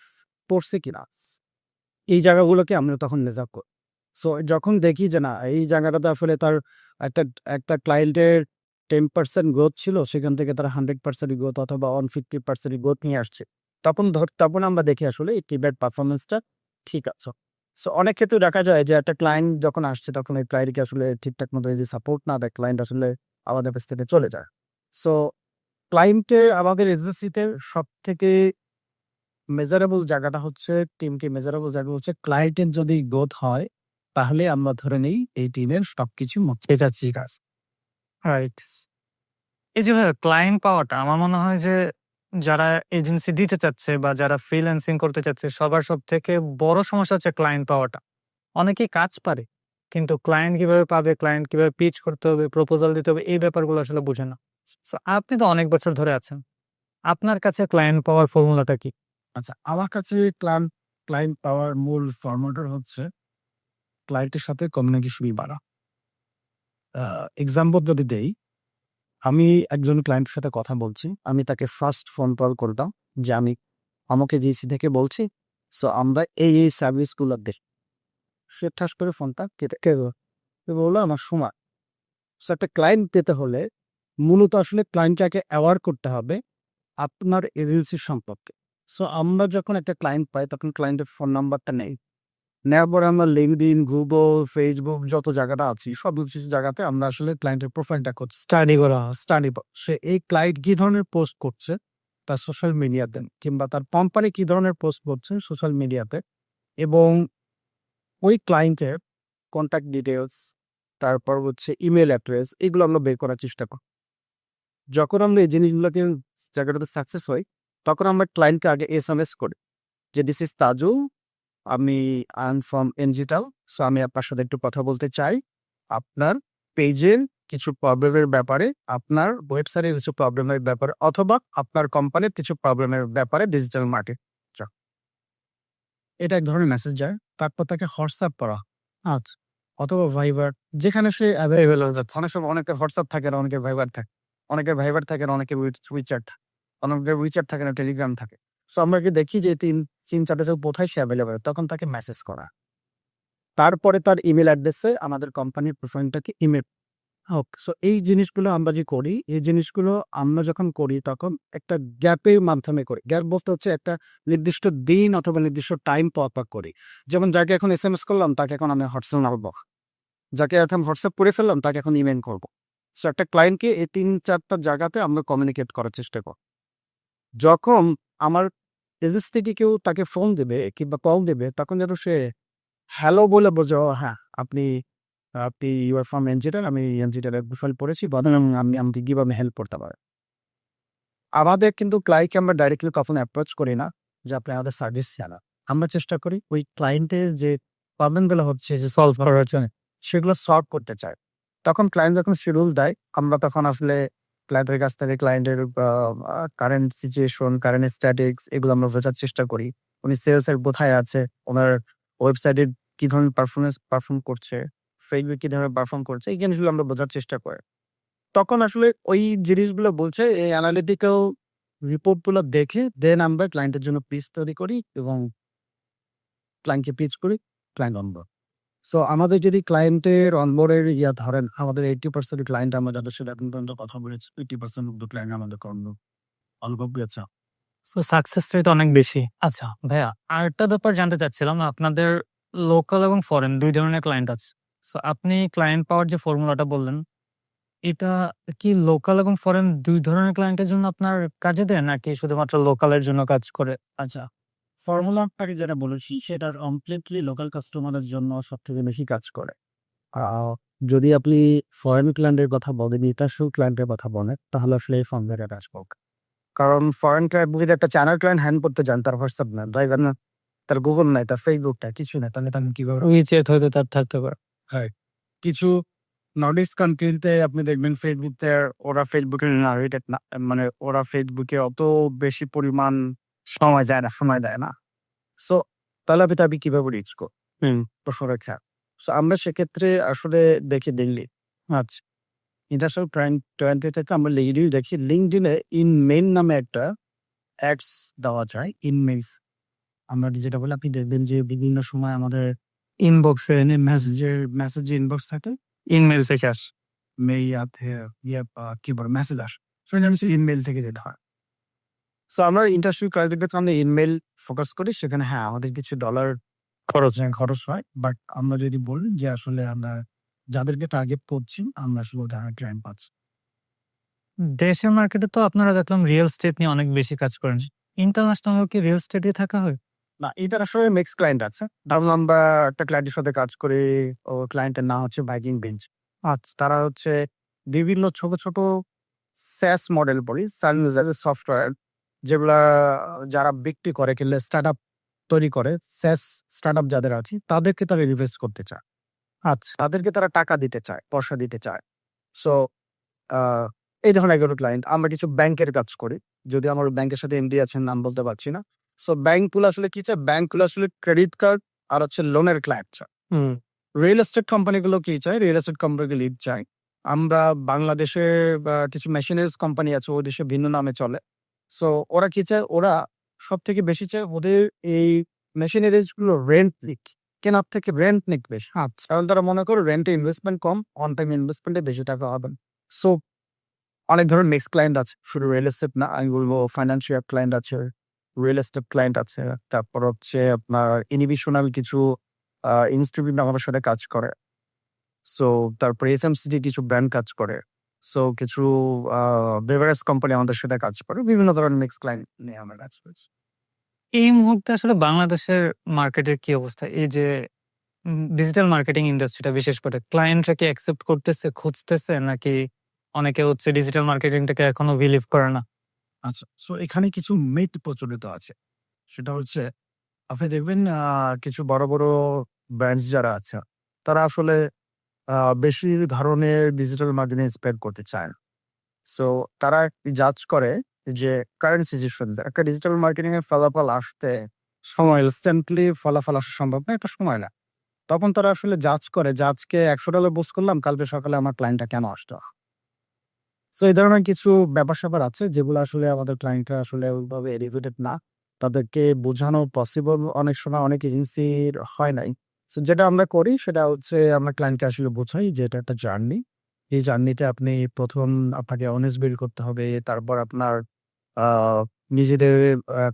পড়ছে কিনা, এই জায়গাগুলোকে আমরা তখন মেজার করি। সো যখন দেখি যে না এই জায়গাটাতে আসলে তার একটা একটা ক্লায়েন্টের 10% গ্রোথ ছিল সেখান থেকে তারা 100% গ্রোথ অথবা 150% গ্রোথ নিয়ে আসছে, তখন আমরা দেখি আসলে এই টিমের পারফরমেন্সটা ঠিক আছে। সো অনেক ক্ষেত্রে দেখা যায় যে একটা ক্লায়েন্ট যখন আসছে তখন এই ক্লায়েন্টকে আসলে ঠিকঠাক মতো যদি সাপোর্ট না দেয় ক্লায়েন্ট আসলে আমাদের কাছ থেকে চলে যায়। সো ক্লায়েন্টের আমাদের এজেন্সিতে সবথেকে মেজারেবল জায়গাটা হচ্ছে টিমকে মেজারেবল জায়গা হচ্ছে ক্লায়েন্টের যদি গ্রোথ হয় তাহলে আমরা ধরে নেই এই টিমের সবকিছু এটা ঠিক আছে। রাইট। এই যে ভাইয়া ক্লায়েন্ট পাওয়াটা আমার মনে হয় যে যারা এজেন্সি দিতে চাচ্ছে বা যারা ফ্রিল্যান্সিং করতে চাচ্ছে সবার সবথেকে বড় সমস্যা হচ্ছে ক্লায়েন্ট পাওয়াটা। অনেকেই কাজ পারে। কিন্তু ক্লায়েন্ট কিভাবে পাবে, ক্লায়েন্ট কিভাবে পিচ করতে হবে, প্রপোজাল দিতে হবে এই ব্যাপারগুলো আসলে বুঝে না। সো আপনি তো অনেক বছর ধরে আছেন। আপনার কাছে ক্লায়েন্ট পাওয়ার ফর্মুলাটা কি? আচ্ছা, আমার কাছে ক্লায়েন্ট ক্লায়েন্ট পাওয়ার মূল ফর্মুলাটা হচ্ছে ক্লায়েন্টের সাথে কমিউনিকেশনই বাড়া। এক্সাম্পল যদি দেই, আমি একজন ক্লায়েন্টের সাথে কথা বলছি। আমি তাকে ফার্স্ট ফোন কল করলাম যে, আমি আমাকে জিসি থেকে বলছি। সো আমরা এই সার্ভিসগুলো দেই। সে ঠাস করে ফোনটা কেটে দিল। সে বলল, "আমার সময়।" সো একটা ক্লায়েন্ট পেতে হলে মূলত আসলে ক্লায়েন্টটাকে অ্যাওয়ার করতে হবে আপনার এজেন্সির সম্পর্কে। সো আমরা যখন একটা ক্লায়েন্ট পাই তখন ক্লায়েন্টের ফোন নাম্বারটা নেই। নেওয়ার পরে আমরা LinkedIn, Google, Facebook যত জায়গাটা আছি সব কিছু জায়গাতে আমরা আসলে ক্লায়েন্টের প্রোফাইলটা করছি। স্টাডি করা। সে এই ক্লায়েন্ট কি ধরনের পোস্ট করছে তার সোশ্যাল মিডিয়াতে কিংবা তার কোম্পানি কি ধরনের পোস্ট করছে সোশ্যাল মিডিয়াতে, এবং ওই ক্লায়েন্টের কন্ট্যাক্ট ডিটেইলস, তারপর হচ্ছে ইমেল অ্যাড্রেস, এগুলো আমরা বের করার চেষ্টা করি। যখন আমরা এই জিনিসগুলোকে জায়গাটাতে সাকসেস হই, তখন আমরা ক্লায়েন্টকে আগে SMS করি যে, "দিস ইজ তাজু, আমি আই এম ফ্রম এনজিটাল। সো আমি আপনার সাথে একটু কথা বলতে চাই। আপনার পেজের কিছু প্রবলেমের ব্যাপারে, আপনার ওয়েবসাইটের কিছু প্রবলেমের ব্যাপারে অথবা আপনার কোম্পানির কিছু প্রবলেমের ব্যাপারে ডিজিটাল মার্কেট।" এটা এক ধরনের মেসেজ যায়। তারপর তাকে হোয়াটসঅ্যাপ করা, আচ্ছা। অথবা ভাইবার, যেখানে সে অ্যাভেলেবল হয়ে যাচ্ছে। অনেক সময় অনেকের হোয়াটসঅ্যাপ থাকে না, অনেকের ভাইবার থাকে। অনেকের ভাইবার থাকে না, অনেকের উইচ্যাট থাকে। অনেকের উইচ্যাট থাকে না, টেলিগ্রাম থাকে। সো আমরা কি দেখি যে ৩-৪টা থেকে কোথায় সে অ্যাভেলেবল, তখন তাকে মেসেজ করা। তারপরে তার ইমেইল অ্যাড্রেসে আমাদের কোম্পানির প্রোফাইলটাকে ইমেইল। ওকে। সো এই জিনিসগুলো আমরা যে করি, এই জিনিসগুলো আমরা যখন করি তখন একটা গ্যাপের মাধ্যমে করি। গ্যাপ বলতে হচ্ছে একটা নির্দিষ্ট দিন অথবা নির্দিষ্ট টাইম পর করি। যেমন যাকে এখন SMS করলাম তাকে এখন আমি হোয়াটসঅ্যাপ মারব। যাকে এখন হোয়াটসঅ্যাপ করে ফেললাম তাকে এখন ইমেইল করব। সো একটা ক্লায়েন্টকে এই ৩-৪ টা জায়গাতে আমরা কমিউনিকেট করার চেষ্টা করি। যখন আমার এজেন্সি থেকে কেউ তাকে ফোন দেবে কিংবা কল দেবে তখন যেন সে হ্যালো বলে বোঝে, "ও হ্যাঁ, আপনি আপনি ইউ আর ফ্রম এনজিটার, আমি এনজিটারের প্রোফাইল পড়েছি, বলেন আমি আমাকে কিভাবে হেল্প করতে পারেন?" আমাদের কিন্তু ক্লায়েন্টকে আমরা ডাইরেক্টলি কখনো অ্যাপ্রোচ করি না যে আপনি আমাদের সার্ভিস চান। আমরা চেষ্টা করি ওই ক্লায়েন্টের যে প্রবলেমগুলো হচ্ছে যে সলভ করার জন্য, সেগুলো সলভ করতে চাই। তখন ক্লায়েন্ট যখন শিডিউল দেয়, আমরা তখন আসলে ক্লায়েন্টের কাছ থেকে ক্লায়েন্টের কারেন্ট সিচুয়েশন, কারেন্ট স্ট্যাটিক্স এগুলো আমরা বোঝার চেষ্টা করি। উনি সেলস এর কোথায় আছে, উনার ওয়েবসাইটে কি ধরনের পারফর্ম করছে, ফেসবুক কি ধরনের পারফর্ম করছে, এই জিনিসগুলো আমরা বোঝার চেষ্টা করি। তখন আসলে ওই জিনিসগুলো বলছে এই অ্যানালিটিক্যাল রিপোর্টগুলো দেখে দেন আমরা ক্লায়েন্টের জন্য পিচ তৈরি করি এবং ক্লায়েন্টকে পিচ করি, ক্লায়েন্ট অনবোর্ড। সো আমাদের যদি ক্লায়েন্টের অনবোর্ডের ধরেন আমাদের 80% ক্লায়েন্ট আমরা যাদের সাথে এখন পর্যন্ত কথা বলেছি, 80% অফ দ্য ক্লায়েন্ট আমাদের অনুভব পেয়েছে। সো সাকসেস রেট অনেক বেশি। আচ্ছা ভাইয়া, আরেকটা ব্যাপার জানতে চাচ্ছিলাম। আপনাদের লোকাল এবং ফরেন ২ ধরনের ক্লায়েন্ট আছে। সো আপনি ক্লায়েন্ট পাওয়ার যে ফর্মুলাটা বললেন, এটা কি লোকাল এবং ফরেন ২ ধরনের ক্লায়েন্টের জন্য আপনার কাজে দেয়? নাকি শুধুমাত্র লোকালের জন্য কাজ করে? আচ্ছা, ফর্মুলাটাকে যেটা বলেছি সেটা কমপ্লিটলি লোকাল কাস্টমারের জন্য সবথেকে বেশি কাজ করে। আ যদি আপনি ফরেন ক্লায়েন্টের কথা বলেন, ইন্টারন্যাশনাল ক্লায়েন্টের কথা বলেন, তাহলে আসলে এই ফর্মুলাটা কাজ করবে। কারণ ফরেন ক্লায়েন্ট যদি একটা চায়নার ক্লায়েন্ট হ্যান্ড করতে যান, তার WhatsApp নাই, ড্রাইভার না, তার Google নাই, তার Facebook নাই, কিছু নাই। তাহলে তাকে কিভাবে? উইচ্যাট হয়তো তার থাকতে পারে। হ্যাঁ, কিছু নর্থ ইস্ট কান্ট্রিতে আপনি দেখবেন ফেসবুকে ওরা ফেসবুকে নারেটেড না, মানে ওরা ফেসবুকে অত বেশি পরিমাণ সময় দেয় না। সো তাহলে আপনি কিভাবে রিচ প্রশ্ন রেখা। সো আমরা সেক্ষেত্রে আসলে দেখি দিল্লি। আচ্ছা, ইন্টারন্যাশনাল ক্লায়েন্টের থেকে আমরা লিঙ্কডইন দেখি। লিঙ্কডইনে ইনমেইল নামে একটা অ্যাডস দেওয়া যায়। ইনমেইলস আমরা যেটা বলি, আপনি দেখবেন যে বিভিন্ন সময় আমাদের ইনবক্সে মেসেজে ইনবক্স থাকে। ইমেইল থেকে আসে। মেইয়াতে কি বলে মেসেজ আসে। সো এটা হচ্ছে ইমেইল থেকে যেটা হয়। সো আমরা ইন্টারন্যাশনাল ক্লায়েন্টের ক্ষেত্রে আমরা ইমেইল ফোকাস করি। সেখানে হ্যাঁ, আমাদের কিছু ডলার খরচ হয়। বাট আমরা যদি বলি যে আসলে আমরা যাদেরকে টার্গেট করছি, আমরা আসলে ওই ধরনের ক্লায়েন্ট পাচ্ছি। দেশের মার্কেটে তো আপনারা দেখলাম রিয়েল এস্টেট নিয়ে অনেক বেশি কাজ করেন। ইন্টারন্যাশনাল কি রিয়েল এস্টেটে থাকা হয়? না, এটার আসলে মিক্স ক্লায়েন্ট আছে। ধরুন আমরা একটা ক্লায়েন্টের সাথে কাজ করি, ও ক্লায়েন্টের নাম হচ্ছে ভাইকিং বেঞ্চ। আচ্ছা, তারা হচ্ছে বিভিন্ন ছোট SaaS মডেল বলি, সার্ভিস অ্যাজ এ সফটওয়্যার, যেগুলা যারা বিক্রি করে কিংবা স্টার্টআপ তৈরি করে, SaaS স্টার্টআপ যাদের আছে তাদেরকে তারা ইনভেস্ট করতে চায়। আচ্ছা, তাদেরকে তারা টাকা দিতে চায়, পয়সা দিতে চায়। সো আ এই ধরনের এগুলো ক্লায়েন্ট। আমরা কিছু ব্যাংকের কাজ করি। যদিও আমার ব্যাংকের সাথে এমডি আছেন, নাম বলতে পারছি না। সো ব্যাংকগুলো আসলে কি চায়? ব্যাংকগুলো আসলে ক্রেডিট কার্ড আর হচ্ছে লোনের ক্লায়েন্ট চায়। রিয়েল এস্টেট কোম্পানিগুলো কি চায়? রিয়েল এস্টেট কোম্পানিগুলো লিড চায়। আমরা বাংলাদেশে কিছু মেশিনারিজ কোম্পানি আছে, ওই দেশে ভিন্ন নামে চলে। সো ওরা কি চায়? ওরা সবথেকে বেশি চায় ওদের এই মেশিনারিজ গুলো রেন্ট নিক। কেনার থেকে রেন্ট নিক বেশি। কারণ তারা মনে করে রেন্টে ইনভেস্টমেন্ট কম, অন টাইম ইনভেস্টমেন্টে বেশি টাকা হবে। সো অনেক ধরনের মিক্সড ক্লায়েন্ট আছে। শুধু রিয়েল এস্টেট না, আমি বলব ফাইন্যান্সিয়াল ক্লায়েন্ট আছে, রিয়েল এস্টেট ক্লায়েন্ট আছে। তারপর হচ্ছে আপনার ইনহিবিশনাল কিছু ইনস্টিটিউট আমাদের সাথে কাজ করে। সো তারপরে এফএমসিজি কিছু ব্র্যান্ড কাজ করে। সো কিছু বেভারেজ কোম্পানি আমাদের সাথে কাজ করে। বিভিন্ন ধরনের মিক্সড ক্লায়েন্ট নিয়ে আমরা কাজ করছি। এই মুহূর্তে আসলে বাংলাদেশের মার্কেটের কি অবস্থা? এই যে ডিজিটাল মার্কেটিং ইন্ডাস্ট্রিটা বিশেষ করে ক্লায়েন্টরা কি অ্যাকসেপ্ট করতেছে, খুঁজতেছে নাকি অনেকে হচ্ছে ডিজিটাল মার্কেটিংটাকে এখনো বিলিভ করে না? আচ্ছা, সো এখানে কিছু মিথ প্রচলিত আছে। সেটা হচ্ছে আপনি দেখবেন কিছু বড়, বড় ব্র্যান্ডস যারা আছে, তারা আসলে বেশি ধরনের ডিজিটাল মার্কেটিং স্পেন্ড করতে চায় না। সো তারা জাজ করে যে কারেন্ট সিচুয়েশন একটা ডিজিটাল মার্কেটিং এর ফলাফল আসতে সময় ইনস্ট্যান্টলি ফলাফল আসা সম্ভব না, এটা সময় না। তখন তারা আসলে জাজ করে যে আজকে $১০০ বুস্ট করলাম, কালকে সকালে আমার ক্লায়েন্টটা কেন আসতো? সো এই ধরনের কিছু ব্যাপার-স্যাপার আছে যেগুলো আসলে আমাদের ক্লায়েন্টরা আসলে ওইভাবে এডুকেটেড না। তাদেরকে বোঝানো পসিবল অনেক সময় অনেক এজেন্সির হয় নাই। সো যেটা আমরা করি সেটা হচ্ছে আমরা ক্লায়েন্টকে আসলে বোঝাই যে এটা একটা জার্নি। এই জার্নিতে আপনি ১ম আপনাকে অনেস্ট বিল্ড করতে হবে। তারপর আপনার আ নিজেদের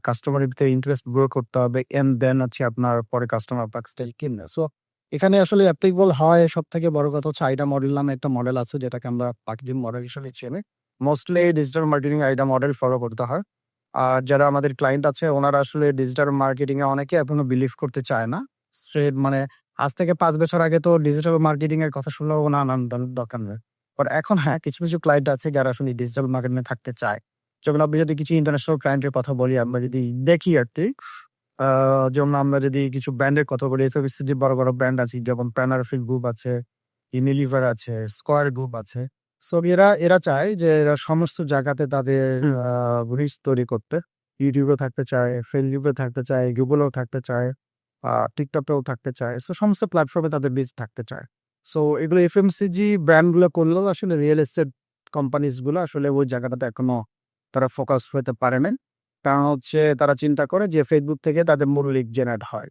কাস্টমারের ভিতরে ইন্টারেস্ট গ্রো করতে হবে। অ্যান্ড দেন হচ্ছে আপনার পরে কাস্টমার আপনার স্টাইল কিনবে। সো এখানে আসলে অ্যাপ্লিকেবল হয় সবথেকে বড় কথা হচ্ছে আইডা মডেল নামে একটা মডেল আছে যেটাকে আমরা পাকিটিভ মডেল হিসেবে চিনি। Mostly digital marketing AIDA model follow করতে হয়। আর যারা আমাদের ক্লায়েন্ট আছে ওনারা আসলে ডিজিটাল মার্কেটিং এ অনেকে এখনো বিলিভ করতে চায় না। স্ট্রেট মানে আজ থেকে ৫ বছর আগে তো ডিজিটাল মার্কেটিং এর কথা শুনলেও না, না দরকার নেই। বাট এখন হ্যাঁ, কিছু, কিছু ক্লায়েন্ট আছে যারা আসলে ডিজিটাল মার্কেটিং এ থাকতে চায়। যেমন আপনি যদি কিছু ইন্টারন্যাশনাল ক্লায়েন্টের কথা বলি, আমরা যদি দেখি আরকি, আ যেমন আমরা যদি কিছু ব্র্যান্ডের কথা বলি, এফএমসিজি বড়, বড় ব্র্যান্ড আছে যেমন প্যানারফিল গ্রুপ আছে, ইউনিলিভার আছে, স্কয়ার গ্রুপ আছে। সো এরা চায় যে এরা সমস্ত জায়গাতে তাদের রিচ তৈরি করতে। YouTube এও থাকতে চায়, Facebook এও থাকতে চায়, Google এও থাকতে চায়, TikTok এও থাকতে চায়। সো সমস্ত প্ল্যাটফর্মে তাদের রিচ থাকতে চায়। সো এগুলো এফএমসিজি ব্র্যান্ডগুলো করলেও আসলে রিয়েল এস্টেট কোম্পানিজ গুলো আসলে ওই জায়গাটাতে এখনো তারা ফোকাস হতে পারে নাই। কারণ হচ্ছে তারা চিন্তা করে যে Facebook থেকে তাদের মূল লিড জেনারেট হয়।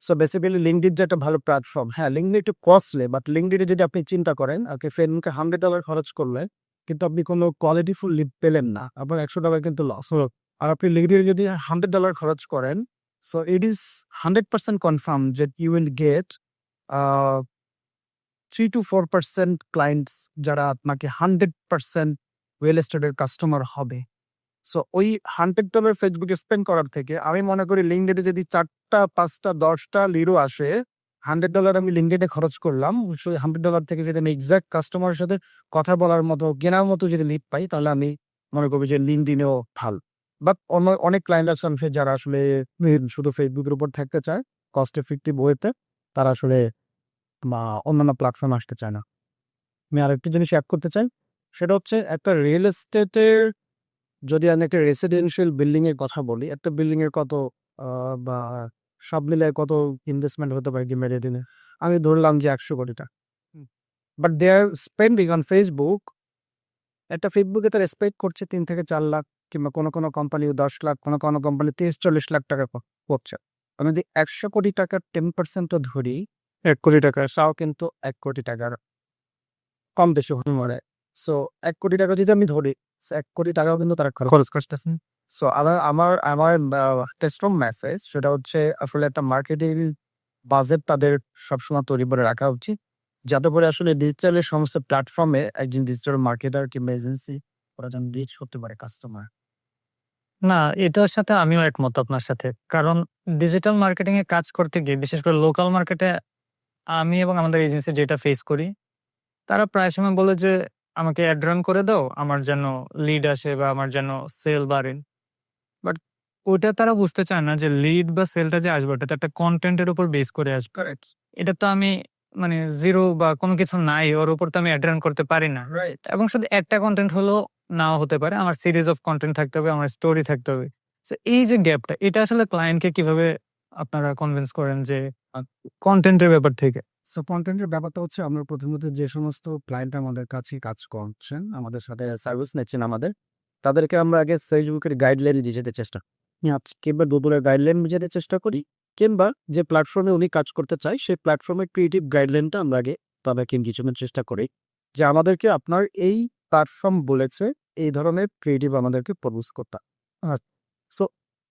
সো বেসিক্যালি LinkedIn যে একটা ভালো প্ল্যাটফর্ম। হ্যাঁ, LinkedIn একটু কস্টলি, বাট LinkedIn এ যদি আপনি চিন্তা করেন আপনি Facebook এ $100 খরচ করলে কিন্তু আপনি কোনো কোয়ালিটিফুল লিড পেলেন না। আপনার $100 কিন্তু লস হলো। আর আপনি LinkedIn এ যদি $100 খরচ করেন, so it is 100% confirm that you will get a 3 to 4% clients যারা আপনাকে 100% রিয়েল এস্টেটের কাস্টমার হবে। সো ওই $100 ফেসবুকে স্পেন্ড করার থেকে আমি মনে করি LinkedIn এ যদি ৪ টা, ৫ টা, ১০ টা লিডও আসে, $100 আমি LinkedIn এ খরচ করলাম। সেই $100 থেকে যদি আমি এক্সাক্ট কাস্টমারের সাথে কথা বলার মতো, কেনার মতো যদি লিড পাই, তাহলে আমি মনে করব যে LinkedIn এও ভালো। বাট অনেক ক্লায়েন্ট আছে যারা আসলে শুধু Facebook এর উপর থাকতে চায়, কস্ট এফেক্টিভ ওয়েতে তারা আসলে অন্যান্য প্ল্যাটফর্মে আসতে চায় না। আমি আরেকটা জিনিস এড করতে চাই। সেটা হচ্ছে একটা রিয়েল এস্টেটের যদি আমি একটা রেসিডেন্সিয়াল বিল্ডিং এর কথা বলি, একটা বিল্ডিং এর কত আ বা সব মিলায় কত ইনভেস্টমেন্ট হতে পারে মেরিডিনে? আমি ধরলাম যে ৳১০০ crore. But they are spending on Facebook, একটা Facebook এ তারা স্পেন্ড করছে ৩ থেকে ৪ লাখ, কিংবা কোনো কোম্পানি ১০ লাখ, কোনো কোম্পানি ৩০-৪০ লাখ টাকা করছে। আমি যদি ৳১০০ কোটি 10% ও ধরি, ৳১ কোটি তাও কিন্তু ৳১ কোটি কম বেশি হতে পারে। সো ৳১ কোটি যদি আমি ধরি, সো ৳১ কোটি কিন্তু তারা খরচ করতেছেন। সো আমার আমার আমার একটা স্ট্রং মেসেজ সেটা হচ্ছে আসলে একটা মার্কেটিং বাজেট তাদের সবসময় তৈরি করে রাখা উচিত। যাতে করে আসলে ডিজিটালের সমস্ত প্ল্যাটফর্মে একজন ডিজিটাল মার্কেটার কিংবা এজেন্সি ওরা যেন রিচ করতে পারে কাস্টমার। না, এটার সাথে আমিও একমত আপনার সাথে। কারণ ডিজিটাল মার্কেটিং এ কাজ করতে গিয়ে বিশেষ করে লোকাল মার্কেটে আমি এবং আমাদের এজেন্সি যেটা ফেস করি, তারা প্রায় সময় বলে যে, "আমাকে এড রান করে দাও। আমার যেন লিড আসে বা আমার যেন সেল বাড়ে।" বাট ওইটা তারা বুঝতে চায় না যে লিড বা সেলটা যে আসবে ওটা তো একটা কনটেন্ট এর উপর বেস করে আসবে। কারেক্ট, এটা তো আমি মানে 0 বা কোনো কিছু নাই ওর উপর তো আমি এড রান করতে পারি না। রাইট। এবং শুধু একটা কনটেন্ট হলেও নাও হতে পারে। আমার সিরিজ অফ কনটেন্ট থাকতে হবে, আমার স্টোরি থাকতে হবে। তো এই যে গ্যাপটা, এটা আসলে ক্লায়েন্টকে কিভাবে আপনারা কনভিন্স করেন যে কনটেন্টের ব্যাপার থেকে? সো কনটেন্টের ব্যাপারটা হচ্ছে আমরা প্রথমত যে সমস্ত ক্লায়েন্ট আমাদের কাছে কাজ করছেন, আমাদের সাথে সার্ভিস নিচ্ছেন আমাদের, তাদেরকে আমরা আগে ফেসবুকের গাইডলাইন দিয়ে যেতে চেষ্টা কিংবা গুগলের গাইডলাইন বুঝাতে চেষ্টা করি, কিংবা যে প্ল্যাটফর্মে উনি কাজ করতে চায় সেই প্ল্যাটফর্মের ক্রিয়েটিভ গাইডলাইনটা আমরা আগে তাদেরকে ইনগেজমেন্ট চেষ্টা করি যে আমাদেরকে আপনার এই প্ল্যাটফর্ম বলেছে এই ধরনের ক্রিয়েটিভ আমাদেরকে প্রডিউস করতে। সো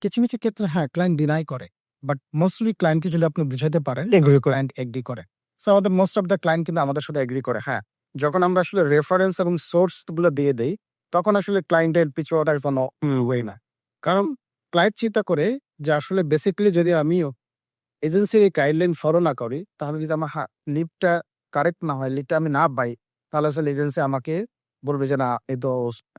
কিছু কিছু ক্ষেত্রে হ্যাঁ ক্লায়েন্ট ডিনাই করে, বাট মোস্টলি ক্লায়েন্টকে যদি আপনি বুঝাইতে পারেন ক্লায়েন্ট এগ্রি করে। সো আমাদের মোস্ট অফ দ্য ক্লায়েন্ট কিন্তু আমাদের সাথে এগ্রি করে। হ্যাঁ, যখন আমরা আসলে রেফারেন্স এবং সোর্স গুলো দিয়ে দেই তখন আসলে ক্লায়েন্টের পিছু ওঠার কোনো ওয়ে না, কারণ ক্লায়েন্ট চিন্তা করে যে আসলে বেসিক্যালি যদি আমিও এজেন্সির এই গাইডলাইন ফলো না করি, তাহলে যদি আমার লিডটা কারেক্ট না হয়, লিডটা আমি না পাই, তাহলে আসলে এজেন্সি আমাকে বলবে যে না এই তো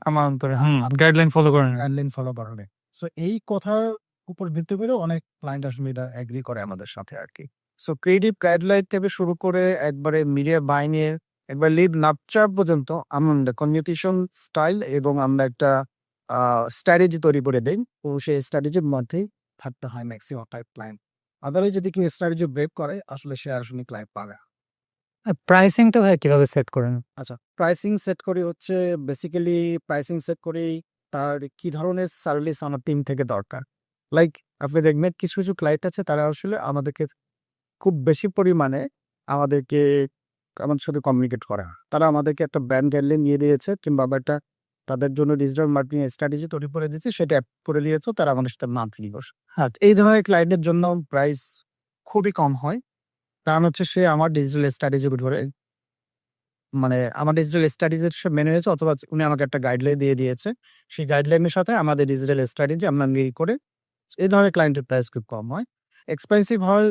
আমার অন্তরে গাইডলাইন ফলো করেন না। গাইডলাইন ফলো করে। সো এই কথার উপর ভিত্তি করে অনেক ক্লায়েন্ট আসলে এটা এগ্রি করে আমাদের সাথে আর কি। সো ক্রিয়েটিভ গাইডলাইন থেকে শুরু করে একবারে মিডিয়া বাইনের একবার লিড নাপচার পর্যন্ত আমরা কমিউনিকেশন স্টাইল এবং আমরা একটা স্ট্র্যাটেজি তৈরি করে দেই, ও সেই স্ট্র্যাটেজির মধ্যেই থাকতে হয় ম্যাক্সিমাম টাইপ ক্লায়েন্ট। আদারওয়াইজ যদি কেউ স্ট্র্যাটেজি ব্রেক করে আসলে সে আসলে ক্লায়েন্ট পাবে না। প্রাইসিংটা ভাই কিভাবে সেট করেন? আচ্ছা, প্রাইসিং সেট করি হচ্ছে বেসিক্যালি প্রাইসিং সেট করি তার কি ধরনের সার্ভিস আমার টিম থেকে দরকার। লাইক আপনি দেখবেন কিছু কিছু ক্লায়েন্ট আছে তারা আসলে আমাদেরকে খুব বেশি পরিমাণে আমাদেরকে আমাদের সাথে কমিউনিকেট করে না। তারা আমাদেরকে একটা ব্র্যান্ড গাইডলাইন নিয়ে দিয়েছে কিংবা একটা তাদের জন্য ডিজিটাল মার্কেটিং স্ট্র্যাটেজি তৈরি করে দিয়েছে, সেটা অ্যাপ করে দিয়েছে, তারা আমাদের সাথে মান্থলি বসে। হ্যাঁ, এই ধরনের ক্লায়েন্টের জন্য প্রাইস খুবই কম হয়, কারণ হচ্ছে সে আমার ডিজিটাল স্ট্র্যাটেজি ধরে মানে আমার ডিজিটাল স্ট্র্যাটেজির সে মেনে নিয়েছে, অথবা উনি আমাকে একটা গাইডলাইন দিয়ে দিয়েছে। সেই গাইডলাইনের সাথে আমাদের ডিজিটাল স্ট্র্যাটেজি আমরা মিল করে এই ধরনের ক্লায়েন্টের প্রাইস খুব কম হয়। এক্সপেন্সিভ হয়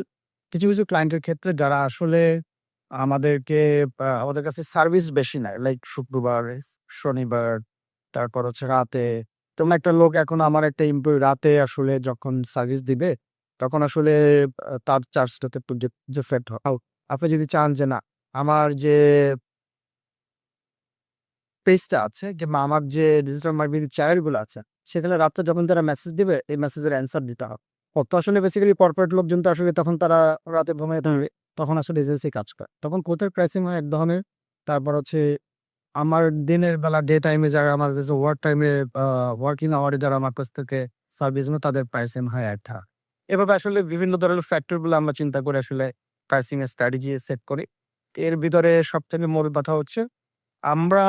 কিছু কিছু ক্লায়েন্টের ক্ষেত্রে যারা আসলে আমাদেরকে আমাদের কাছে সার্ভিস বেশি নেয়, লাইক শুক্রবার, শনিবার, তারপর হচ্ছে রাতে। তেমন একটা লোক এখন আমার একটা এমপ্লয়ি রাতে আসলে যখন সার্ভিস দিবে তখন আসলে তার চার্জটাতে একটু ডিফারেন্ট হয়। আপনি যদি চান যে না আমার যে পেজটা আছে কিংবা আমার যে ডিজিটাল মার্কেটিং চ্যানেলগুলো আছে সেখানে রাত্রে যখন তারা মেসেজ দিবে এই মেসেজের অ্যান্সার দিতে হবে। তো আসলে বেসিক্যালি কর্পোরেট লোকজন তো আসলে তখন তারা রাতে ঘুমিয়ে থাকবে, তখন আসলে এজেন্সি কাজ করে, তখন কোথায় প্রাইসিং হয় এক ধরনের। তারপর হচ্ছে আমার দিনের বেলা ডে টাইমে যারা আমার কাছে ওয়ার্ক টাইমে ওয়ার্কিং আওয়ারে যারা আমার কাছ থেকে সার্ভিস নেয় তাদের প্রাইসিং হয় একটা। এভাবে আসলে বিভিন্ন ধরনের ফ্যাক্টরগুলো আমরা চিন্তা করে আসলে প্রাইসিং এর স্ট্র্যাটেজি সেট করি। এর ভিতরে সবথেকে মূল কথা হচ্ছে আমরা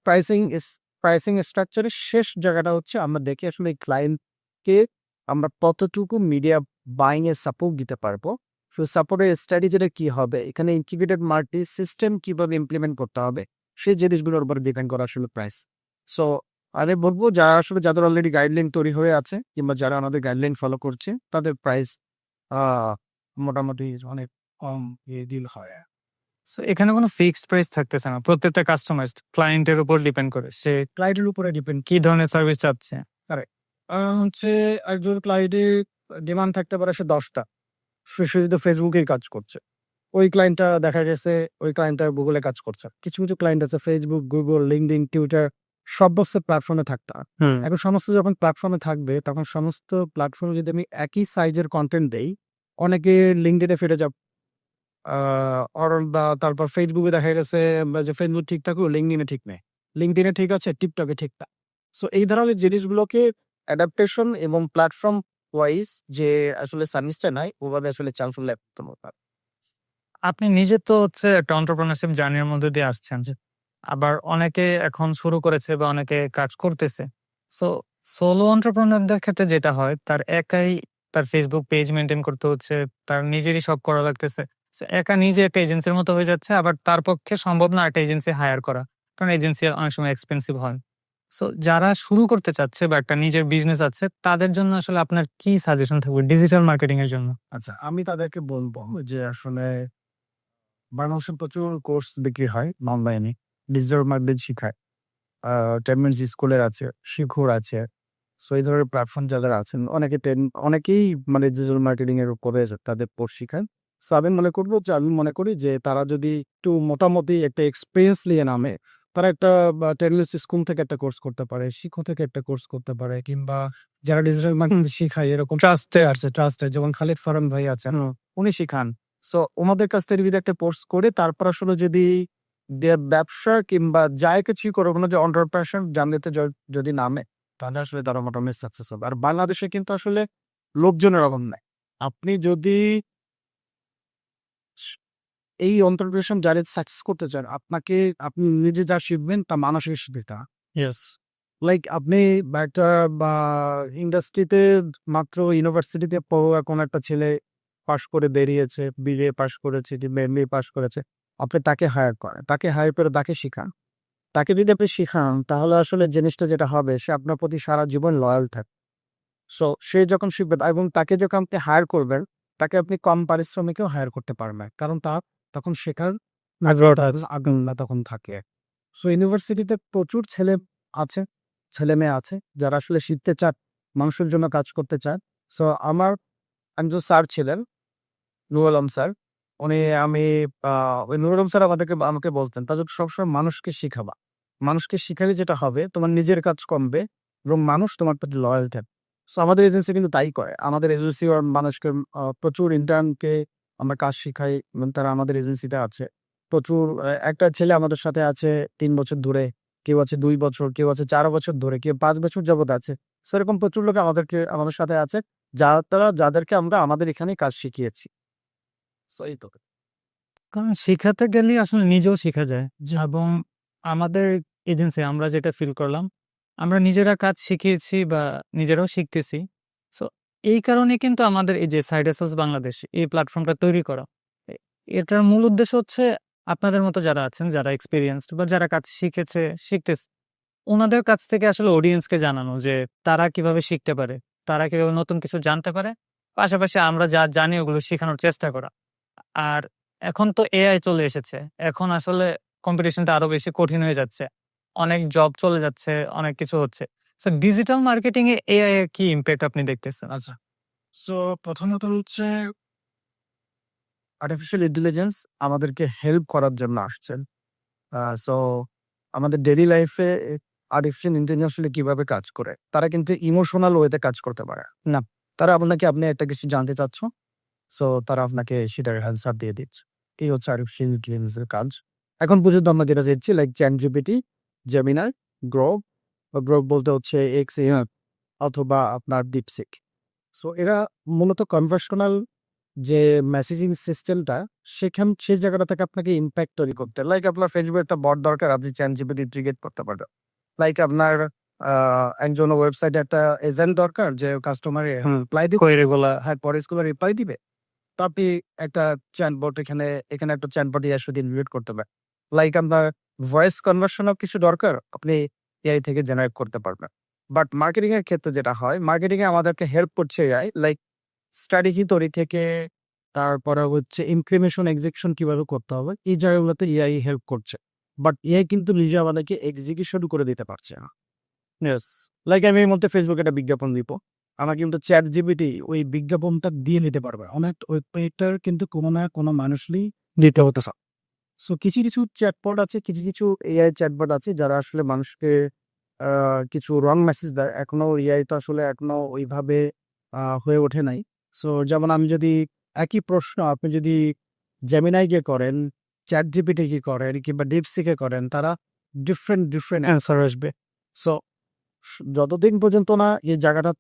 প্রাইসিং ইস প্রাইসিং স্ট্রাকচারের শেষ জায়গাটা হচ্ছে আমরা দেখি আসলে এই ক্লায়েন্টকে আমরা কতটুকু মিডিয়া বাইং এর সাপোর্ট দিতে পারবো। সো সাপোর্টের স্ট্র্যাটেজিটা কি হবে, এখানে ইন্টিগ্রেটেড মার্কেটিং সিস্টেম কিভাবে ইমপ্লিমেন্ট করতে হবে, সেই জিনিসগুলোর উপর ডিপেন্ড করা আসলে প্রাইস। সো আমি বলবো যারা আসলে যাদের অলরেডি গাইডলাইন তৈরি হয়ে আছে কিংবা যারা আমাদের গাইডলাইন ফলো করছে তাদের প্রাইস মোটামুটি অনেক কম ডিল হয়। সো এখানে কোনো ফিক্সড প্রাইস থাকতেছে না। প্রত্যেকটা কাস্টমাইজড ক্লায়েন্টের উপর ডিপেন্ড করে। সে ক্লায়েন্টের উপরে ডিপেন্ড কি ধরনের সার্ভিস চাচ্ছে। হচ্ছে একজন ক্লায়েন্টের ডিমান্ড থাকতে পারে সে 10টা, সে যদি ফেসবুকেই কাজ করছে, ওই ক্লায়েন্টটা দেখা গেছে ওই ক্লায়েন্টটা গুগলে কাজ করছে। কিছু কিছু ক্লায়েন্ট আছে ফেসবুক, গুগল, লিঙ্কডইন, টুইটার সমস্ত প্ল্যাটফর্মে থাকতে হয়। এখন সমস্ত যখন প্ল্যাটফর্মে থাকবে তখন সমস্ত প্ল্যাটফর্মে যদি আমি একই সাইজের কন্টেন্ট দেই, অনেকে লিঙ্কডইনে ফিরে যাব বা তারপর ফেসবুকে দেখা গেছে যে ফেসবুক ঠিক থাকলেও লিঙ্কডইনে ঠিক নেই, লিঙ্কডইনে ঠিক আছে টিকটকে ঠিক না। সো এই ধরনের জিনিসগুলোকে অ্যাডাপ্টেশন এবং প্ল্যাটফর্ম ওয়াইজ যে আসলে সার্ভিসটা নাই ওভাবে আসলে চাল ফুল আপনি নিজে তো হচ্ছে একটা এন্টারপ্রেনারশিপ জার্নির মধ্যে দিয়ে আসছেন। আবার অনেকে এখন শুরু করেছে বা অনেকে কাজ করতেছে। সো সোলো এন্টারপ্রেনারদের ক্ষেত্রে যেটা হয় তার একাই তার ফেসবুক পেজ মেইনটেইন করতে হচ্ছে। তার নিজেরই সব করা লাগতেছে। সো একা নিজে একটা এজেন্সির মতো হয়ে যাচ্ছে। আবার তার পক্ষে সম্ভব না একটা এজেন্সি হায়ার করা। কারণ এজেন্সি অনেক সময় এক্সপেনসিভ হয়। সো যারা শুরু করতে চাচ্ছে বা একটা নিজের বিজনেস আছে তাদের জন্য আসলে আপনার কি সাজেশন থাকবে ডিজিটাল মার্কেটিং এর জন্য? আচ্ছা, আমি তাদেরকে বলবো যে আসলে বাংলাদেশে প্রচুর কোর্স বিক্রি হয় অনলাইনে, ডিজিটাল মার্কেটিং শিখায়। টেনমেন্টস স্কুলের আছে, শিখর আছে। সো এই ধরনের প্ল্যাটফর্ম যাদের আছেন অনেকেই মানে ডিজিটাল মার্কেটিং এর উপরে তাদের কোর্স শিখান। সো আমি মনে করি যে তারা যদি একটু মোটামুটি একটা এক্সপিরিয়েন্স নিয়ে নামে তারা একটা টেকনোলজি স্কুল থেকে একটা কোর্স করতে পারে, শিক্ষক থেকে একটা কোর্স করতে পারে, কিংবা যারা ডিজিটাল মার্কেটিং শিখায় এরকম ট্রাস্টে যেমন খালিদ ফারহান ভাই আছেন, উনি শিখান। সো ওনাদের কাছ থেকে যদি একটা কোর্স করে তারপর আসলে যদি ব্যবসা কিংবা যাই কিছুই করে কোনো যে অন্টারপ্রেনারশিপ জার্নিতে যদি নামে, তাহলে আসলে তারা মোটামুটি সাকসেস হবে। আর বাংলাদেশে কিন্তু আসলে লোকজনের অভাব নাই। আপনি যদি স এই অন্টারপ্রিনারশিপ জার্নি সাকসেস করতে চান, আপনি নিজে যা শিখবেন তা মানুষকে শিখাতে হবে। ইয়েস। লাইক আপনি একটা বা ইন্ডাস্ট্রিতে মাত্র ইউনিভার্সিটিতে পড়ুয়া কোনো একটা ছেলে পাশ করে বেরিয়েছে, বিএ পাশ করেছে কিংবা এমবিএ পাশ করেছে। আপনি তাকে হায়ার করেন। তাকে হায়ার করে তাকে শিখান। তাকে যদি আপনি শিখান তাহলে আসলে জিনিসটা যেটা হবে, সে আপনার প্রতি সারা জীবন লয়াল থাকবে। সো সে যখন শিখবে এবং তাকে যখন আপনি হায়ার করবেন, তাকে আপনি কম পারিশ্রমিকেও হায়ার করতে পারবেন। কারণ তার তখন শেখার আগ্রহটা তখন থাকে। সো ইউনিভার্সিটিতে প্রচুর আছে, ছেলেমেয়ে আছে যারা আসলে শিখতে চান, মানুষের জন্য কাজ করতে চান। সো আমার একজন স্যার ছিলেন, নুরুল আলম স্যার। উনি আমি ওই নুরুল আলম স্যার আমাকে বলতেন, "তাদের সবসময় মানুষকে শিখাবা। মানুষকে শিখালে যেটা হবে, তোমার নিজের কাজ কমবে এবং মানুষ তোমার প্রতি লয়াল থাকবে।" সো আমাদের এজেন্সি কিন্তু তাই করে। আমাদের এজেন্সি মানুষকে প্রচুর ইন্টার্নকে আমরা কাজ শিখাই এবং তারা আমাদের এজেন্সিতে আছে। প্রচুর একটা ছেলে আমাদের সাথে আছে ৩ বছর ধরে, কেউ আছে ২ বছর, কেউ আছে ৪ বছর ধরে, কেউ ৫ বছর যাবৎ আছে। সো এরকম প্রচুর লোক আমাদের সাথে আছে, যাদেরকে আমরা আমাদের এখানেই কাজ শিখিয়েছি। সো এই তো। কারণ শিখাতে গেলেই আসলে নিজেও শিখা যায়। জি। এবং আমাদের এজেন্সি আমরা যেটা ফিল করলাম, আমরা নিজেরা কাজ শিখিয়েছি বা নিজেরাও শিখতেছি। সো এই কারণে কিন্তু আমাদের এই যে সাইড হাসেলস বাংলাদেশ এই প্ল্যাটফর্মটা তৈরি করা। এ এটার মূল উদ্দেশ্য হচ্ছে আপনাদের মতো যারা আছেন, যারা এক্সপেরিয়েন্সড বা যারা কাজ শিখেছে, শিখতেছে, উনাদের কাছ থেকে আসলে অডিয়েন্সকে জানানো যে তারা কিভাবে শিখতে পারে, তারা কিভাবে নতুন কিছু জানতে পারে। পাশাপাশি আমরা যা জানি ওগুলো শিখানোর চেষ্টা করা। আর এখন তো এআই চলে এসেছে। এখন আসলে কম্পিটিশনটা আরো বেশি কঠিন হয়ে যাচ্ছে। অনেক জব চলে যাচ্ছে, অনেক কিছু হচ্ছে। সো ডিজিটাল মার্কেটিং এ এআই এর কি ইমপ্যাক্ট আপনি দেখতেছেন? আচ্ছা। সো প্রথমত হচ্ছে আর্টিফিশিয়াল ইন্টেলিজেন্স আমাদেরকে হেল্প করার জন্য আসছেন। সো আমাদের ডেইলি লাইফে আর্টিফিশিয়াল ইন্টেলিজেন্স আসলে কিভাবে কাজ করে? তারা কিন্তু ইমোশনাল ওয়েতে কাজ করতে পারে। না, তারা আপনি একটা কিছু জানতে চাচ্ছ, সো তারা আপনাকে সেটার অ্যান্সার দিয়ে দিচ্ছে। এই হচ্ছে আর্টিফিশিয়াল ইন্টেলিজেন্স এর কাজ। এখন পর্যন্ত আমরা যেটা দেখছি লাইক ChatGPT, Gemini, Grok বলতে হচ্ছে XAI অথবা আপনার DeepSeek। সো এরা মূলত কনভার্সশনাল যে মেসেজিং সিস্টেমটা, সেই জায়গাটা থেকে আপনাকে ইমপ্যাক্ট তৈরি করতে, লাইক আপনার ফেসবুকে একটা বট দরকার, আপনি ChatGPT ট্রিগেট করতে পারবেন। লাইক আপনার একজন ওয়েবসাইটে একটা এজেন্ট দরকার যে কাস্টমার রিপ্লাই দিবে, কোয়েরি গুলা পরেস গুলো রিপ্লাই দিবে। তো আপনি একটা চ্যাটবট এখানে একটা চ্যাটবট ইয়া সাথে ইনভিট করতে পারেন। লাইক আপনার ভয়েস কনভার্সন অফ কিছু দরকার, আপনি এআই থেকে জেনারেট করতে পারবেন। বাট মার্কেটিং এর ক্ষেত্রে যেটা হয়, মার্কেটিং এ আমাদেরকে হেল্প করছে এআই, লাইক স্ট্র্যাটেজি তৈরি থেকে তারপরে হচ্ছে ইমপ্লিমেশন এক্সিকিউশন কিভাবে করতে হবে, এই জায়গাগুলোতে এআই হেল্প করছে। বাট এআই কিন্তু নিজে আমাদেরকে এক্সিকিউশন করে দিতে পারছে না। ইয়েস। লাইক আমি এই মুহূর্তে ফেসবুকে একটা বিজ্ঞাপন দিব। আমার কিন্তু ChatGPT ওই বিজ্ঞাপনটা দিয়ে নিতে পারবে। অনেক ওয়েবসাইটের কিন্তু কোনো না কোনো মানুষই দিতে হতেছে। সো কিছু চ্যাটবট আছে, কিছু এআই চ্যাটবট আছে যারা আসলে মানুষকে আ কিছু রং মেসেজ দেয়। এআই তো আসলে এখনো ওইভাবে হয়ে ওঠে নাই। সো যেমন আমি যদি একই প্রশ্ন আপনি যদি Gemini কে করেন, ChatGPT কে করেন কিংবা DeepSeek এ করেন, তারা ডিফারেন্ট অ্যান্সার আসবে। সো যতদিন পর্যন্ত না এই জায়গাটা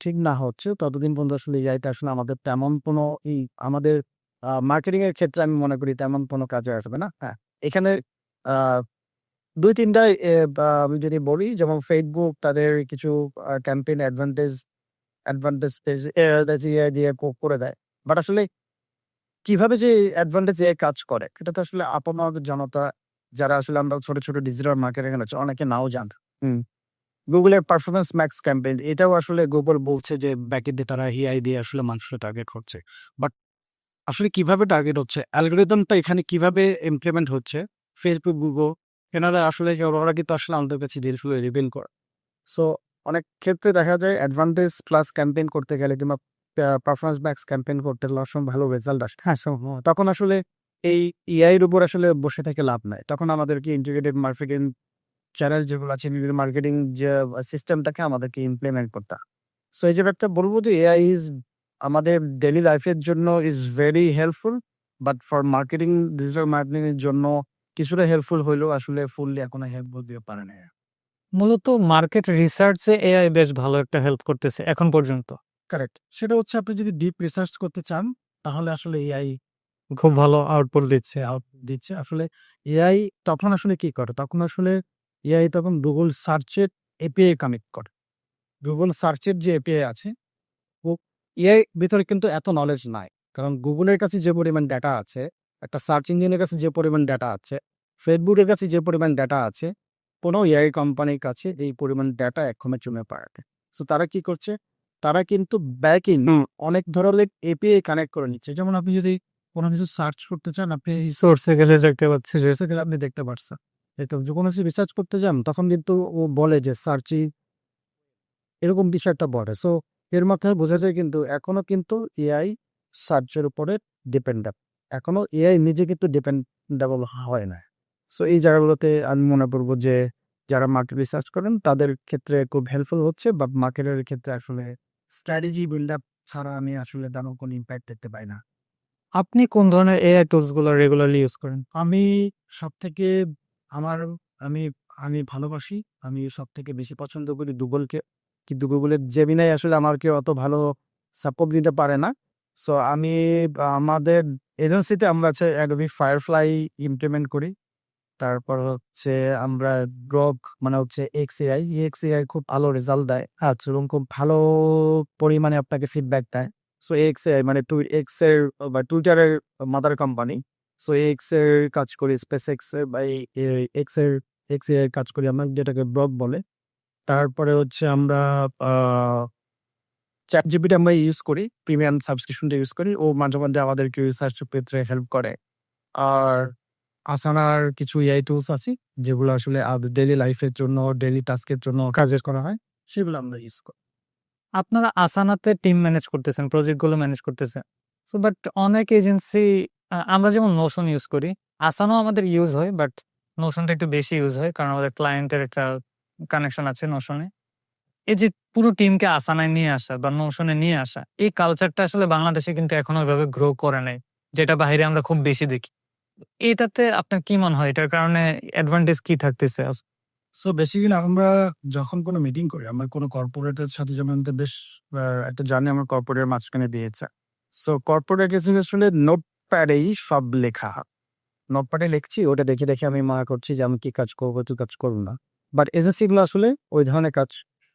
ঠিক না হচ্ছে, ততদিন পর্যন্ত আসলে এআইটা আসলে আমাদের তেমন কোনো আমাদের মার্কেটিং এর ক্ষেত্রে আমি মনে করি তেমন কোনো কাজে আসবে না। হ্যাঁ, এখানে আ ২-৩ টা আমি যদি বলি, যেমন Facebook তাদের কিছু ক্যাম্পেইন অ্যাডভান্টেজ পেজ এআই দিয়ে করে দেয়। বাট আসলে কিভাবে যে অ্যাডভান্টেজ এআই কাজ করে, এটা তো আসলে আপামর জনতা, যারা আসলে আমরা ছোট ডিজিটাল মার্কেটিং এ আছে, অনেকে নাও জানে। হুম। গুগলের পারফরম্যান্স ম্যাক্স ক্যাম্পেইন, এটাও আসলে গুগল বলছে যে ব্যাকএন্ডে তারা এআই দিয়ে আসলে মানুষকে টার্গেট করছে। বাট আসলে কিভাবে টার্গেট হচ্ছে, অ্যালগরিদমটা এখানে কিভাবে ইমপ্লিমেন্ট হচ্ছে, Facebook, গুগল এনারা আসলে ওরা কিন্তু আসলে আমাদের কাছে জিনিসগুলো রিভিল করে। সো অনেক ক্ষেত্রে দেখা যায় অ্যাডভান্টেজ প্লাস ক্যাম্পেইন করতে গেলে কিংবা পারফরম্যান্স ম্যাক্স ক্যাম্পেইন করতে গেলে অসময় ভালো রেজাল্ট আসে। হ্যাঁ, তখন আসলে এই এআই এর উপর আসলে বসে থেকে লাভ নাই। তখন আমাদেরকে ইন্টিগ্রেটেড মার্কেটিং চ্যানেল যেগুলো আছে, ইন্টিগ্রেটেড মার্কেটিং যে সিস্টেমটাকে আমাদেরকে ইমপ্লিমেন্ট করতে হয়। সো এই জায়গাটা বলবো যে এআই ইজ আমাদের ডেইলি লাইফের জন্য is very helpful. But for marketing, digital marketing এর জন্য কিছুটা হেল্পফুল হইলেও আসলে ফুললি এখনো হেল্পফুল দিতে পারে না। মূলত মার্কেট রিসার্চে এআই বেশ ভালো একটা হেল্প করতেছে এখন পর্যন্ত। কারেক্ট। সেটা হচ্ছে আপনি যদি ডিপ রিসার্চ করতে চান তাহলে আসলে এআই খুব ভালো আউটপুট দিচ্ছে। আউটপুট দিচ্ছে। আসলে এআই তখন আসলে কি করে? তখন আসলে এআই তখন Google সার্চের এপিআই কানেক্ট করে। Google সার্চের যে এপিআই আছে, ও এআই ভিতরে কিন্তু এত নলেজ নাই। কারণ Google এর কাছে যে পরিমাণ ডেটা আছে, একটা সার্চ ইঞ্জিনের কাছে যে পরিমাণ ডেটা আছে, Facebook এর কাছে যে পরিমাণ ডেটা আছে, কোনো এআই কোম্পানির কাছে এই পরিমাণ ডেটা এখনো জমে পারে। সো তারা কি করছে? তারা কিন্তু ব্যাক ইন অনেক ধরনের এপিআই কানেক্ট করে নিচ্ছে। যেমন আপনি যদি কোনো কিছু সার্চ করতে চান, আপনি সোর্সে গেলে দেখতে পাচ্ছি যে রিসার্চে গেলে আপনি দেখতে পারছেন। এই তো কোনো কিছু রিসার্চ করতে যান তখন কিন্তু ও বলে যে সার্চই এরকম কিছু একটা বলে। সো এর মাধ্যমে বোঝা যায় কিন্তু এখনো কিন্তু এআই সার্চের উপরে ডিপেন্ডেন্ট। এখনো এআই নিজে কিন্তু ডিপেন্ডেবল হয় না। সো এই জায়গাগুলোতে আমি মনে করব যে যারা মার্কেট রিসার্চ করেন তাদের ক্ষেত্রে খুব হেল্পফুল হচ্ছে, বা মার্কেটের ক্ষেত্রে আসলে স্ট্র্যাটেজি বিল্ড আপ ছাড়া আমি আসলে তেমন কোনো ইম্প্যাক্ট দেখতে পাই না। আপনি কোন ধরনের এআই টুলস গুলো রেগুলারলি ইউজ করেন? আমি সবথেকে আমার আমি আমি ভালোবাসি। আমি সবথেকে বেশি পছন্দ করি গুগলকে। কিন্তু গুগলের জেমিনাই আসলে আমাকে অত ভালো সাপোর্ট দিতে পারে না। সো আমি আমাদের এজেন্সিতে আমরা হচ্ছে Adobe Firefly ইমপ্লিমেন্ট করি। তারপর হচ্ছে আমরা গ্রক মানে হচ্ছে XAI, XAI খুব ভালো রেজাল্ট দেয়। আচ্ছা, এবং খুব ভালো পরিমাণে আপনাকে ফিডব্যাক দেয়। সো XAI মানে X এর বা Twitter এর মাদার কোম্পানি। সো X এর কাজ করি, SpaceX এর বা X এর XAI কাজ করি আমরা, যেটাকে গ্রক বলে। তারপরে হচ্ছে আমরা আ ChatGPT আমরা ইউজ করি। প্রিমিয়াম সাবস্ক্রিপশনটা ইউজ করি। ও মাঝে, মাঝে আমাদেরকে রিসার্চ এর ক্ষেত্রে হেল্প করে। আর আসানার কিছু এআই টুলস আছে যেগুলো আসলে ডেইলি লাইফের জন্য, ডেইলি টাস্কের জন্য কাজে করা হয়। সেগুলো আমরা ইউজ করি। আপনারা আসানাতে টিম ম্যানেজ করতেছেন, প্রজেক্ট গুলো ম্যানেজ করতেছেন। সো বাট অনেক এজেন্সি আমরা যেমন নোশন ইউজ করি, আসানাও আমাদের ইউজ হয় বাট নোশনটা একটু বেশি ইউজ হয় কারণ আমাদের ক্লায়েন্টের একটা কানেকশন আছে নোশনে। এই যে পুরো টিমকে আসানায় নিয়ে আসা বা নোশনে নিয়ে আসা, এই কালচারটা আসলে বাংলাদেশে কিন্তু এখনো ওইভাবে গ্রো করে নাই। যেটা বাহিরে আমরা খুব বেশি দেখি। এটাতে আপনার কি মনে হয়? এটার কারণে অ্যাডভান্টেজ কি থাকতেছে? সো বেসিক্যালি আমরা যখন কোনো মিটিং করি, আমরা কোনো কর্পোরেটের সাথে যেমন আমাদের বেশ একটা জার্নি আমার কর্পোরেটের মাঝখানে দিয়েছে। সো কর্পোরেট আসলে নোটপ্যাডেই সব লেখা। নোটপ্যাডে লিখছি, ওটা দেখে, দেখে আমি মনে করছি যে আমি কি কাজ করব, কি কাজ করব না। বাট এজেন্সিগুলো আসলে ওই ধরনের কাজ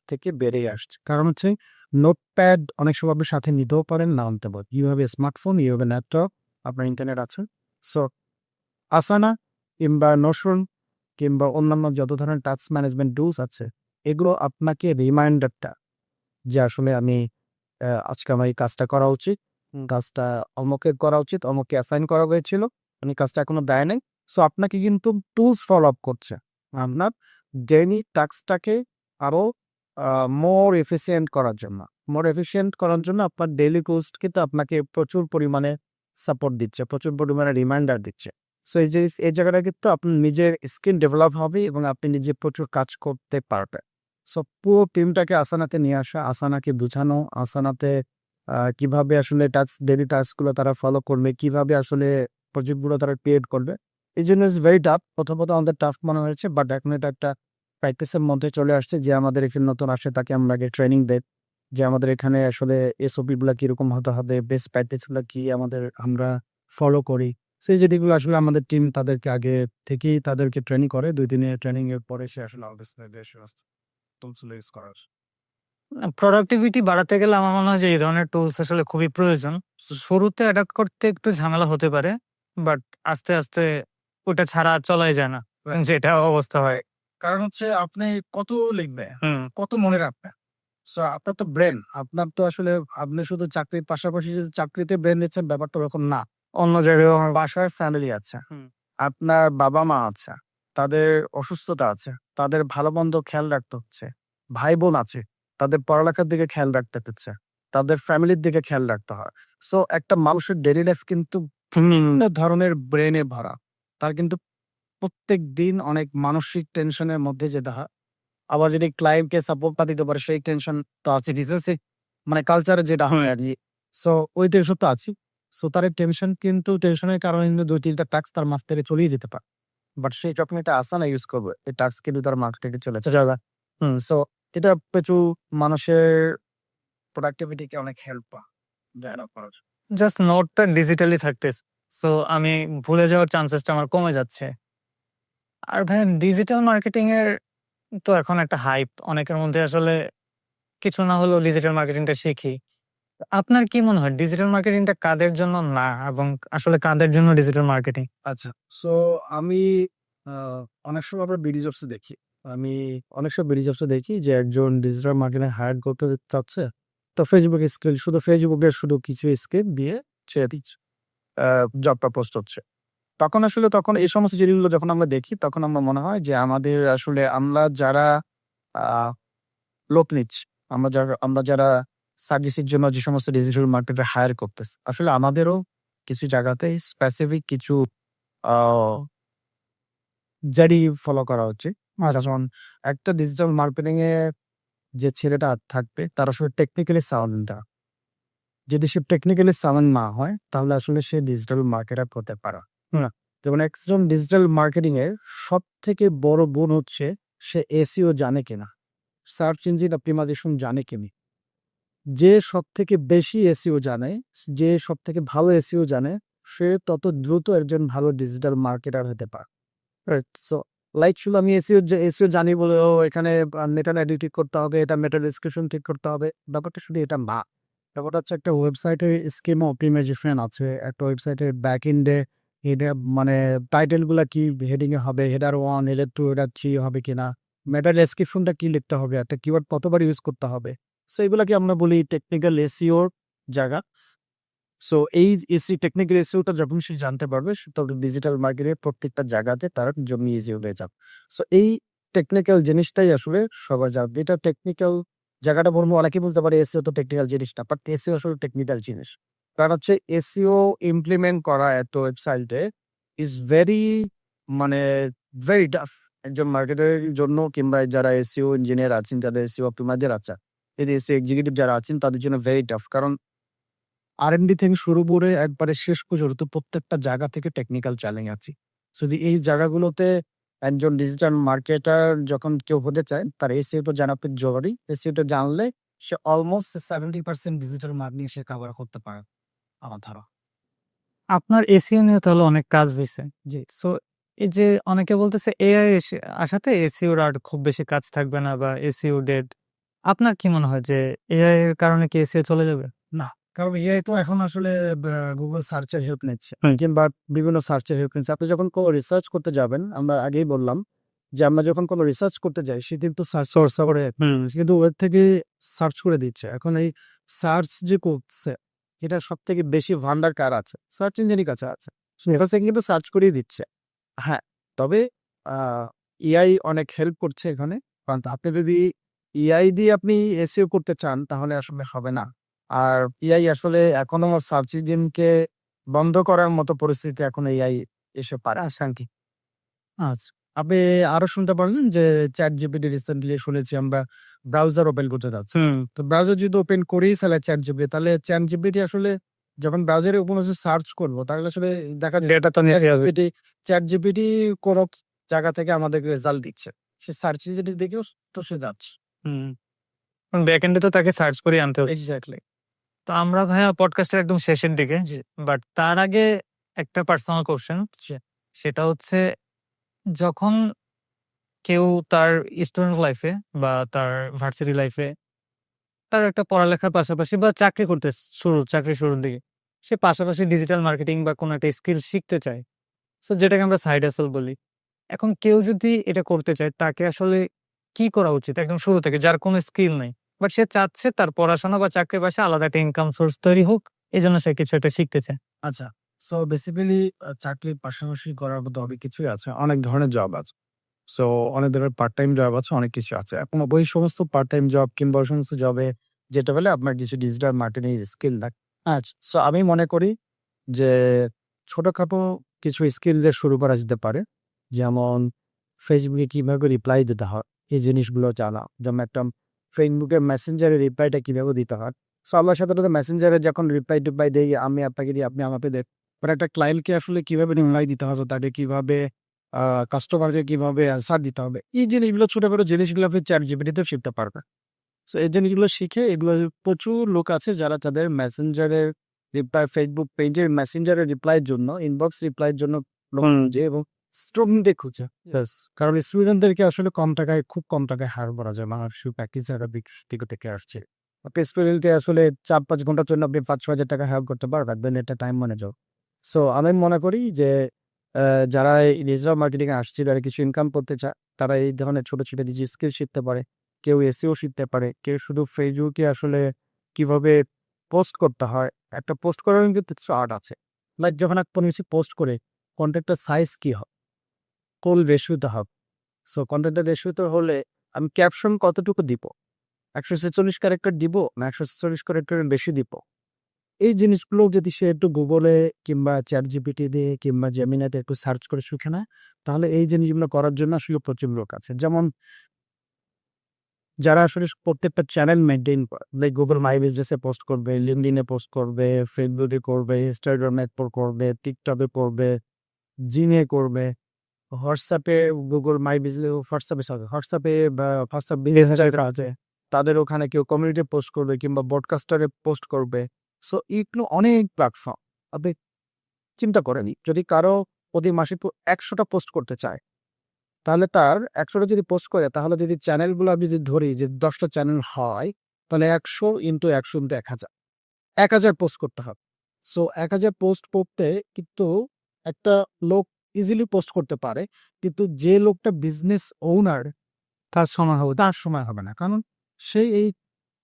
থেকে বেরিয়ে আসছে। কারণ হচ্ছে নোটপ্যাড অনেক সময় আপনি সাথে নিতেও পারেন, না আনতে পারেন। You have a smartphone, you have a laptop, আপনার ইন্টারনেট আছে। সো আসানা কিংবা নোশন কিংবা অন্যান্য যত ধরনের টাস্ক ম্যানেজমেন্ট টুলস আছে, এগুলো আপনাকে রিমাইন্ডারটা যে আসলে আমি আজকে আমার এই কাজটা করা উচিত। কাজটা অমুকে করা উচিত, অমুকে অ্যাসাইন করা হয়েছিল। উনি কাজটা এখনো দেয় নাই। সো আপনাকে কিন্তু টুলস ফলো আপ করছে। আপনার ডেইলি টাস্কটাকে আরো মোর এফিসিয়েন্ট করার জন্য। মোর এফিসিয়েন্ট করার জন্য আপনার ডেইলি টুলস কিন্তু আপনাকে প্রচুর পরিমাণে সাপোর্ট দিচ্ছে, প্রচুর পরিমাণে রিমাইন্ডার দিচ্ছে। সো এই জায়গাটা কিন্তু আপনার নিজের স্কিল ডেভেলপ হবে এবং আপনি নিজে প্রচুর কাজ করতে পারবেন। সো পুরো টিমটাকে আসানাতে নিয়ে আসা, আসানাকে বুঝানো, আসানাতে কিভাবে আসলে ডেইলি টাস্কগুলো তারা ফলো করবে, কিভাবে আসলে প্রজেক্টগুলো তারা ক্রিয়েট করবে। এইজন্য ইটস ভেরি টাফ। প্রথমত আমাদের টাফ মনে হয়েছে, বাট এখন এটা একটা প্র্যাকটিসের মধ্যে চলে আসছে। যে আমাদের এখানে নতুন আসে তাকে আমরা আগে ট্রেনিং দেই। যে আমাদের এখানে আসলে এসওপি গুলা কিরকম হতে হবে, বেস্ট প্র্যাকটিস গুলা কি আমরা ফলো করি। সো এই জিনিসগুলো আসলে আমাদের টিম তাদেরকে আগে থেকেই তাদেরকে ট্রেনিং করে। ২ দিনের ট্রেনিং এর পরে সে আসলে আমাদের সাথে টুলস ইউজ করা। প্রোডাক্টিভিটি বাড়াতে গেলে আমার মনে হয় যে এই ধরনের টুলস আসলে খুবই প্রয়োজন। শুরুতে অ্যাডাপ্ট করতে একটু ঝামেলা হতে পারে। বাট আস্তে, আস্তে ওটা ছাড়া আর চলাই যায় না। যেটা অবস্থা হয়। কারণ হচ্ছে আপনি কত লিখবেন, হুম। কত মনে রাখবেন। সো আপনার তো ব্রেন, আপনার তো আসলে আপনি শুধু চাকরির পাশাপাশি যে চাকরিতে ব্রেন দিচ্ছেন ব্যাপারটা ওরকম না। অন্য জায়গায়ও বাসায় ফ্যামিলি আছে, হুম। আপনার বাবা-মা আছে, তাদের অসুস্থতা আছে, তাদের ভালো-মন্দ খেয়াল রাখতে হচ্ছে। ভাই-বোন আছে, তাদের পড়ালেখার দিকে খেয়াল রাখতে হচ্ছে। তাদের ফ্যামিলির দিকে খেয়াল রাখতে হয়। সো একটা মানুষের ডেইলি লাইফ কিন্তু বিভিন্ন ধরনের ব্রেনে ভরা। তার কিন্তু প্রত্যেকদিন অনেক মানসিক টেনশনের মধ্যে যেতে হয়। আবার যদি ক্লায়েন্টকে সাপোর্ট না দিতে পারে সেই টেনশন তো আছে বিজনেসে, মানে কালচারে যেটা হয় আরকি। সো ওই টেনশন তো আছেই। সো তার এই টেনশন কিন্তু টেনশনের কারণে কিন্তু ২-৩ টা টাস্ক তার মাথা থেকে চলেই যেতে পারে। বাট সে যখন এটা আসানা ইউজ করবে, এই টাস্ক কিন্তু তার মাথা থেকে চলে যাবে। সো এটা প্রচুর মানুষের প্রোডাক্টিভিটিকে অনেক হেল্প দেয় না খরচ। জাস্ট নোটটা ডিজিটালি থাকতেছে। সো আমি ভুলে যাওয়ার চান্সেসটা আমার কমে যাচ্ছে। আর ভাইয়া ডিজিটাল মার্কেটিং এর তো এখন একটা হাইপ। অনেকের মধ্যে আসলে কিছু না হলেও ডিজিটাল মার্কেটিংটা শিখি। আপনার কি মনে হয় ডিজিটাল মার্কেটিংটা কাদের জন্য না এবং আসলে কাদের জন্য ডিজিটাল মার্কেটিং? আচ্ছা। সো আমি আ অনেক সময় আমরা বিডি জবসে দেখি। আমি অনেক সময় বিডি জবসে দেখি যে একজন ডিজিটাল মার্কেটিং হায়ার করতে চাচ্ছে। তো Facebook স্কিল শুধু Facebook এর শুধু কিছু স্কিল দিয়ে ছেড়ে দিচ্ছে। আ জবটা পোস্ট হচ্ছে। তখন এই সমস্ত জিনিসগুলো যখন আমরা দেখি তখন আমার মনে হয় যে আমাদের আসলে আমরা যারা আ লোক নিচ্ছি, আমরা যারা সার্ভিসের জন্য যে সমস্ত ডিজিটাল মার্কেটার হায়ার করতেছি, আসলে আমাদেরও কিছু জায়গাতে স্পেসিফিক কিছু আ জারি ফলো করা উচিত। যেমন একটা ডিজিটাল মার্কেটিং এ যে ছেলেটা থাকবে তার আসলে টেকনিক্যালি সাউন্ড হতে হবে। যদি সে টেকনিক্যালি সাউন্ড না হয় তাহলে আসলে সে ডিজিটাল মার্কেটার হতে পারে না। যেমন একজন ডিজিটাল মার্কেটিং এর সবথেকে বড় গুণ হচ্ছে সে এসইও জানে কিনা, সার্চ ইঞ্জিন অপটিমাইজেশন জানে কিনা। যে সবথেকে বেশি এসইও জানে, যে সবথেকে ভালো এসইও জানে, সে তত দ্রুত একজন ভালো ডিজিটাল মার্কেটার হতে পারে। রাইট? সো লাইক শুধু আমি এসইও জানি বলেও এখানে মেটা এডিট ঠিক করতে হবে, এটা মেটা ডেসক্রিপশন ঠিক করতে হবে। ব্যাপারটা শুধু এটা না। ব্যাপারটা হচ্ছে একটা ওয়েবসাইটের স্কিমা অপটিমাইজেশন আছে। একটা ওয়েবসাইটের ব্যাক এন্ডে এটা মানে টাইটেল গুলা কি হেডিং এ হবে, হেডার 1, হেডার 2, হেডার 3 হবে কিনা, মেটা ডেসক্রিপশনটা কি লিখতে হবে, একটা কিওয়ার্ড কতবার ইউজ করতে হবে। সো এগুলাকে আমরা বলি টেকনিক্যাল এসইওর জায়গা। সো এই টেকনিক্যাল এসইওটা যখন সে জানতে পারবে তখন ডিজিটাল মার্কেটের প্রত্যেকটা জায়গাতে তার জন্য ইজি হয়ে যাবে। সো এই টেকনিক্যাল জিনিসটাই আসলে সবার জানবে। এটা টেকনিক্যাল জায়গাটা বলবো, অনেকেই বলতে পারে এসইও তো টেকনিক্যাল জিনিস না। বাট এসইও আসলে টেকনিক্যাল জিনিস। কারণ হচ্ছে এসইও ইমপ্লিমেন্ট করা এত ওয়েবসাইটে ইজ ভেরি মানে ভেরি টাফ। একজন মার্কেটারের জন্য কিংবা যারা এসইও ইঞ্জিনিয়ার আছেন, যাদের এসইও অপটিমাইজার আছে, এই যে এসইও এক্সিকিউটিভ যারা আছেন তাদের জন্য ভেরি টাফ। কারণ আর&ডি থেকে শুরু করে একবারে শেষ পর্যন্ত প্রত্যেকটা জায়গা থেকে টেকনিক্যাল চ্যালেঞ্জ আছে। যদি এই জায়গাগুলোতে একজন ডিজিটাল মার্কেটার যখন কেউ হতে চায়, তার এসইও তো জানা খুব জরুরি। এসইও টা জানলে সে অলমোস্ট 70% ডিজিটাল মার্কেটিং সে কভার করতে পারে আমার ধারণা। আপনার এসইও নিয়ে তাহলে অনেক কাজ হইছে। জি। সো এই যে অনেকে বলতেছে এআই আসাতে এসইওর আর খুব বেশি কাজ থাকবে না বা এসইও ডেড। আপনার কি মনে হয় যে এআই এর কারণে কি এসইও চলে যাবে? না, কারণ এআই তো এখন আসলে Google সার্চের হেল্প নিচ্ছে। কিংবা বিভিন্ন সার্চের হেল্প নিচ্ছে। আপনি যখন কোনো রিসার্চ করতে যাবেন, আমরা আগেই বললাম যে আমরা যখন কোনো রিসার্চ করতে যাই সে কিন্তু সার্চ সোর্স করে কিন্তু ওয়েব থেকে সার্চ করে দিচ্ছে। এখন এই সার্চ যে করছে এটা সবথেকে বেশি ভান্ডার কার আছে? সার্চ ইঞ্জিনের কাছে আছে। এটা থেকে কিন্তু সার্চ করেই দিচ্ছে। হ্যাঁ, তবে আ এআই অনেক হেল্প করছে এখানে। কারণ আপনি যদি এআই দিয়ে আপনি এসইও করতে চান তাহলে আসলে হবে না। আর এআই আসলে এখনো সার্চ ইঞ্জিনকে বন্ধ করার মতো পরিস্থিতি এখন এআই এসে পারে আরকি। আচ্ছা। আপনি আরো শুনতে পারলেন যে ChatGPT রিসেন্টলি শুনেছি আমরা ব্রাউজার ওপেন করতে যাচ্ছি। তো ব্রাউজার যদি ওপেন করেই ফেলে ChatGPT তাহলে ChatGPT আসলে যখন ব্রাউজারে কোনো কিছু সার্চ করব তাহলে আসলে দেখা যায় ডেটা তো নিয়ে যাবে। ChatGPT কোনো জায়গা থেকে আমাদেরকে রেজাল্ট দিচ্ছে। সে সার্চ ইঞ্জিনে দেখেও তো সে যাচ্ছে। হুম। কারণ ব্যাকএন্ডে তো তাকে সার্চ করে আনতে হচ্ছে। এক্সাক্টলি। তো আমরা ভাইয়া পডকাস্টের একদম শেষের দিকে। জি। বাট তার আগে একটা পার্সোনাল কোয়েশ্চেন। জি। সেটা হচ্ছে যখন কেউ তার স্টুডেন্ট লাইফে বা তার ভার্সিটি লাইফে তার একটা পড়ালেখার পাশাপাশি বা চাকরি শুরুর দিকে সে পাশাপাশি ডিজিটাল মার্কেটিং বা কোনো একটা স্কিল শিখতে চায়। সো যেটাকে আমরা সাইড হাসেল বলি। এখন কেউ যদি এটা করতে চায় তাকে আসলে কি করা উচিত? একদম শুরু থেকে যার কোনো স্কিল নাই। বাট সে চাচ্ছে তার পড়াশোনা বা চাকরির পাশে আলাদা একটা ইনকাম সোর্স তৈরি হোক। এজন্য সে কিছু একটা শিখতে চায়। আচ্ছা। সো বেসিক্যালি চাকরির পাশাপাশি করার মতো অনেক কিছুই আছে। অনেক ধরনের জব আছে। সো অনেক ধরনের পার্ট টাইম জব আছে, অনেক কিছু আছে। এখন ওই সমস্ত পার্ট টাইম জব কিংবা ওই সমস্ত জবে যেতে হলে আপনার কিছু ডিজিটাল মার্কেটিং স্কিল লাগে। আচ্ছা। সো আমি মনে করি যে ছোটখাটো কিছু স্কিল দিয়ে শুরু করা যেতে পারে। যেমন ফেসবুকে কিভাবে রিপ্লাই দিতে হয়, এই জিনিসগুলো জানা। যেমন একটা ফেসবুকের মেসেঞ্জারে রিপ্লাইটা কিভাবে দিতে হয়। সো আমরা সাধারণত মেসেঞ্জারে যখন রিপ্লাই দেই, আমি আপনাকে দিই, আপনি আমাকে দেন। বাট একটা ক্লায়েন্টকে আসলে কিভাবে রিপ্লাই দিতে হবে, তাকে কিভাবে কাস্টমারকে কিভাবে অ্যান্সার দিতে হবে, এই জিনিসগুলো ছোটখাটো জিনিসগুলো আপনি ChatGPT-তেও শিখতে পারবেন। সো এই জিনিসগুলো শিখে এগুলো প্রচুর লোক আছে যারা তাদের মেসেঞ্জারের রিপ্লাই, ফেসবুক পেজের মেসেঞ্জারের রিপ্লাইয়ের জন্য, ইনবক্স রিপ্লাইয়ের জন্য লোক খুঁজে এবং স্টুডেন্টদের খুঁজে। ইয়েস, কারণ স্টুডেন্টদেরকে আসলে খুব কম টাকায় হায়ার করা যায়। বাংলাদেশের প্যাকেজ যারা দিক থেকে আসছে। আপনি স্টুডেন্টকে আসলে ৪-৫ ঘন্টার জন্য আপনি ৫-৬ হাজার টাকা হায়ার করতে পারবেন, দেন এটা টাইম ম্যানেজার। সো আমি মনে করি যে যারা এই ডিজিটাল মার্কেটিং এ আসছে, যারা কিছু ইনকাম করতে চায়, তারা এই ধরনের ছোট ডিজি স্কিল শিখতে পারে। কেউ এসইও শিখতে পারে, কেউ শুধু ফেসবুকে আসলে কিভাবে পোস্ট করতে হয়। একটা পোস্ট করার কিন্তু কিছু আর্ট আছে। লাইক যখন কোনো কিছু পোস্ট করে কনটেন্টের সাইজ কি হবে, কোন রেশিওতে হবে। সো কনটেন্টের রেশিওতে হলে আমি ক্যাপশন কতটুকু দিব? ১৪৬ ক্যারেক্টার দিব না ১৪৬ ক্যারেক্টারের বেশি দিব? এই জিনিসগুলো যদি সে একটু গুগলে কিংবা ChatGPT দিয়ে কিংবা জেমিনাইতে একটু সার্চ করে শিখে নেয়, তাহলে এই জিনিসগুলো করার জন্য আসলে প্রচুর লোক আছে। যেমন যারা আসলে প্রত্যেকটা চ্যানেল মেইনটেইন করে, লাইক গুগল মাই বিজনেসে পোস্ট করবে, লিঙ্কডইনে পোস্ট করবে, ফেসবুকে করবে, ইনস্টাগ্রামে করবে, টিকটকে করবে, জিমে করবে, হোয়াটসঅ্যাপে গুগল মাই বিজনেস, হোয়াটসঅ্যাপে বা হোয়াটসঅ্যাপ বিজনেস যারা আছে তাদের ওখানে কেউ কমিউনিটি পোস্ট করবে কিংবা ব্রডকাস্টারে পোস্ট করবে। সো এগুলো অনেক প্ল্যাটফর্ম। আপনি চিন্তা করেন, যদি কারো প্রতি মাসে ১০০টা পোস্ট করতে চায়, তাহলে তার ১০০টা যদি পোস্ট করে, তাহলে যদি চ্যানেলগুলো আমি যদি ধরি যে ১০টা চ্যানেল হয়, তাহলে ১০০ ইন্টু ১০০ ইন্টু ১,০০০। ১,০০০ পোস্ট করতে হবে। সো ১,০০০ পোস্ট করতে কিন্তু একটা লোক ইজিলি পোস্ট করতে পারে। কিন্তু যে লোকটা বিজনেস ওনার, তার সময় হবে না। কারণ সে এই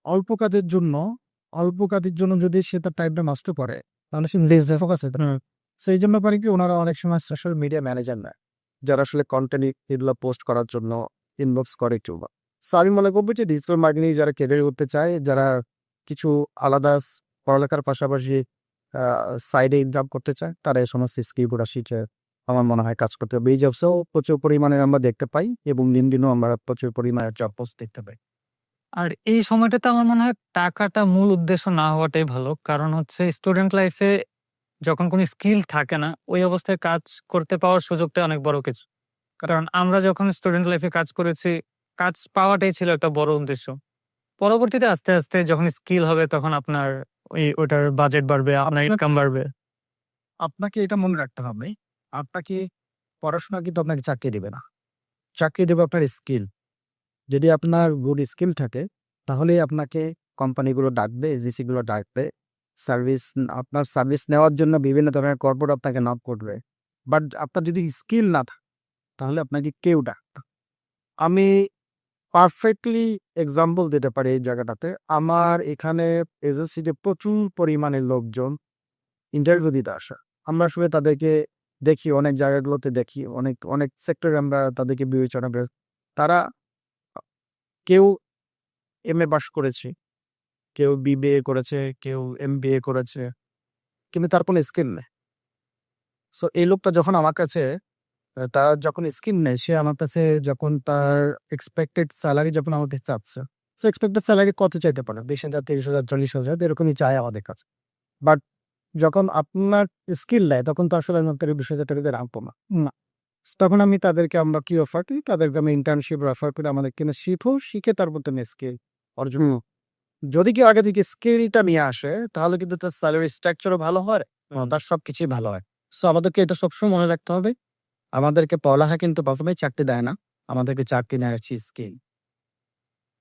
অল্প কাজের জন্য যদি সে তার টাইমটা নষ্ট করে, তাহলে সে বিজনেসে ফোকাস হতে পারে। সো এই জন্য করে কি ওনারা অনেক সময় সোশ্যাল মিডিয়া ম্যানেজার নেয়, যারা আসলে কন্টেন্ট এগুলো পোস্ট করার জন্য ইনবক্স করে কিংবা। সো আমি মনে করবো যে ডিজিটাল মার্কেটিং যারা ক্যারিয়ার করতে চায়, যারা কিছু আলাদা পড়ালেখার পাশাপাশি সাইডে ইনকাম করতে চায়, তারা এই সমস্ত স্কিলগুলো শিখে আমার মনে হয় কাজ করতে হবে। এই জবসেও প্রচুর পরিমাণে আমরা দেখতে পাই এবং লিঙ্কডইনেও আমরা প্রচুর পরিমাণে জব পোস্ট দেখতে পাই। আর এই সময়টাতে আমার মনে হয় টাকাটা মূল উদ্দেশ্য না হওয়াটাই ভালো। কারণ হচ্ছে স্টুডেন্ট লাইফে যখন কোনো স্কিল থাকে না, ওই অবস্থায় কাজ করতে পাওয়ার সুযোগটাই অনেক বড় কিছু। কারণ আমরা যখন স্টুডেন্ট লাইফে কাজ করেছি, কাজ পাওয়াটাই ছিল একটা বড় উদ্দেশ্য। পরবর্তীতে আস্তে, আস্তে যখন স্কিল হবে তখন আপনার ওটার বাজেট বাড়বে, আপনার ইনকাম বাড়বে। আপনাকে এটা মনে রাখতে হবে, আপনাকে পড়াশোনা কিন্তু আপনাকে চাকরি দেবে না। চাকরি দেবে আপনার স্কিল। যদি আপনার গুড স্কিল থাকে, তাহলেই আপনাকে কোম্পানিগুলো ডাকবে, এজেন্সিগুলো ডাকবে। সার্ভিস আপনার সার্ভিস নেওয়ার জন্য বিভিন্ন ধরনের কর্পোরেট আপনাকে নক করবে। বাট আপনার যদি স্কিল না থাকে, তাহলে আপনাকে কেউ ডাকবে না। আমি পারফেক্টলি এক্সাম্পল দিতে পারি এই জায়গাটাতে। আমার এখানে এজেন্সিতে প্রচুর পরিমাণে লোকজন ইন্টারভিউ দিতে আসে। আমরা আসলে তাদেরকে দেখি, অনেক জায়গাগুলোতে দেখি, অনেক সেক্টরে আমরা তাদেরকে বিবেচনা করে। তারা কেউ এমএ পাস করেছে, কেউ বিবিএ করেছে, কেউ এমবিএ করেছে, কিন্তু তার কোনো স্কিল নেই। সো এই লোকটা যখন আমার কাছে তার যখন স্কিল নেই, সে আমার কাছে যখন তার এক্সপেক্টেড স্যালারি যখন আমাদের চাচ্ছে, সো এক্সপেক্টেড স্যালারি কত চাইতে পারে? ২০,০০০, ৩০,০০০, ৪০,০০০ এরকমই চায় আমাদের কাছে। বাট যখন আপনার স্কিল নেয়, তখন তো আসলে আমি আপনাকে ২০,০০০ টাকা দিয়ে রাখবো না। না। তখন আমরা কি অফার করি? তাদেরকে আমি ইন্টার্নশিপ রেফার করে আমাদের কিনা শিখে তারপর তুমি স্কিল অর্জন। যদি কেউ আগে থেকে স্কিলটা নিয়ে আসে, তাহলে কিন্তু তার স্যালারি স্ট্রাকচারও ভালো হয়, তার সবকিছুই ভালো হয়। সো আমাদেরকে এটা সবসময় মনে রাখতে হবে। আমাদেরকে পড়ালেখা কিন্তু প্রথমেই চাকরি দেয় না। আমাদেরকে চাকরি দেয় হচ্ছে স্কিল।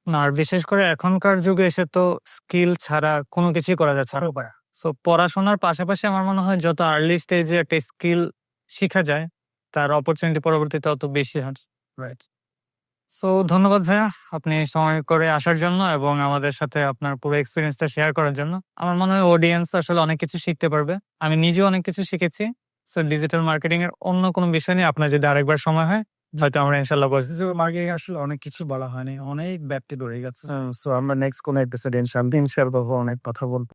না, আর বিশেষ করে এখনকার যুগে এসে তো স্কিল ছাড়া কোনো কিছুই করা যাচ্ছে না। সো পড়াশোনার পাশাপাশি আমার মনে হয় যত আর্লি স্টেজে একটা স্কিল শিখা যায়, তার অপরচুনিটি পরবর্তীতে অত বেশি হয়। রাইট। সো ধন্যবাদ ভাইয়া, আপনি সময় করে আসার জন্য এবং আমাদের সাথে আপনার পুরো এক্সপেরিয়েন্সটা শেয়ার করার জন্য। আমার মনে হয় অডিয়েন্স আসলে অনেক কিছু শিখতে পারবে। আমি নিজেও অনেক কিছু শিখেছি। সো ডিজিটাল মার্কেটিং এর অন্য কোনো বিষয় নিয়ে আপনার যদি আরেকবার সময় হয়, হয়তো আমরা ইনশাআল্লাহ বসে। ডিজিটাল মার্কেটিং আসলে অনেক কিছু বলা হয়নি। অনেক ব্যাপ্তি বেড়ে গেছে। সো আমরা নেক্সট কোনো এপিসোডে ইনশাআল্লাহ অনেক কথা বলব।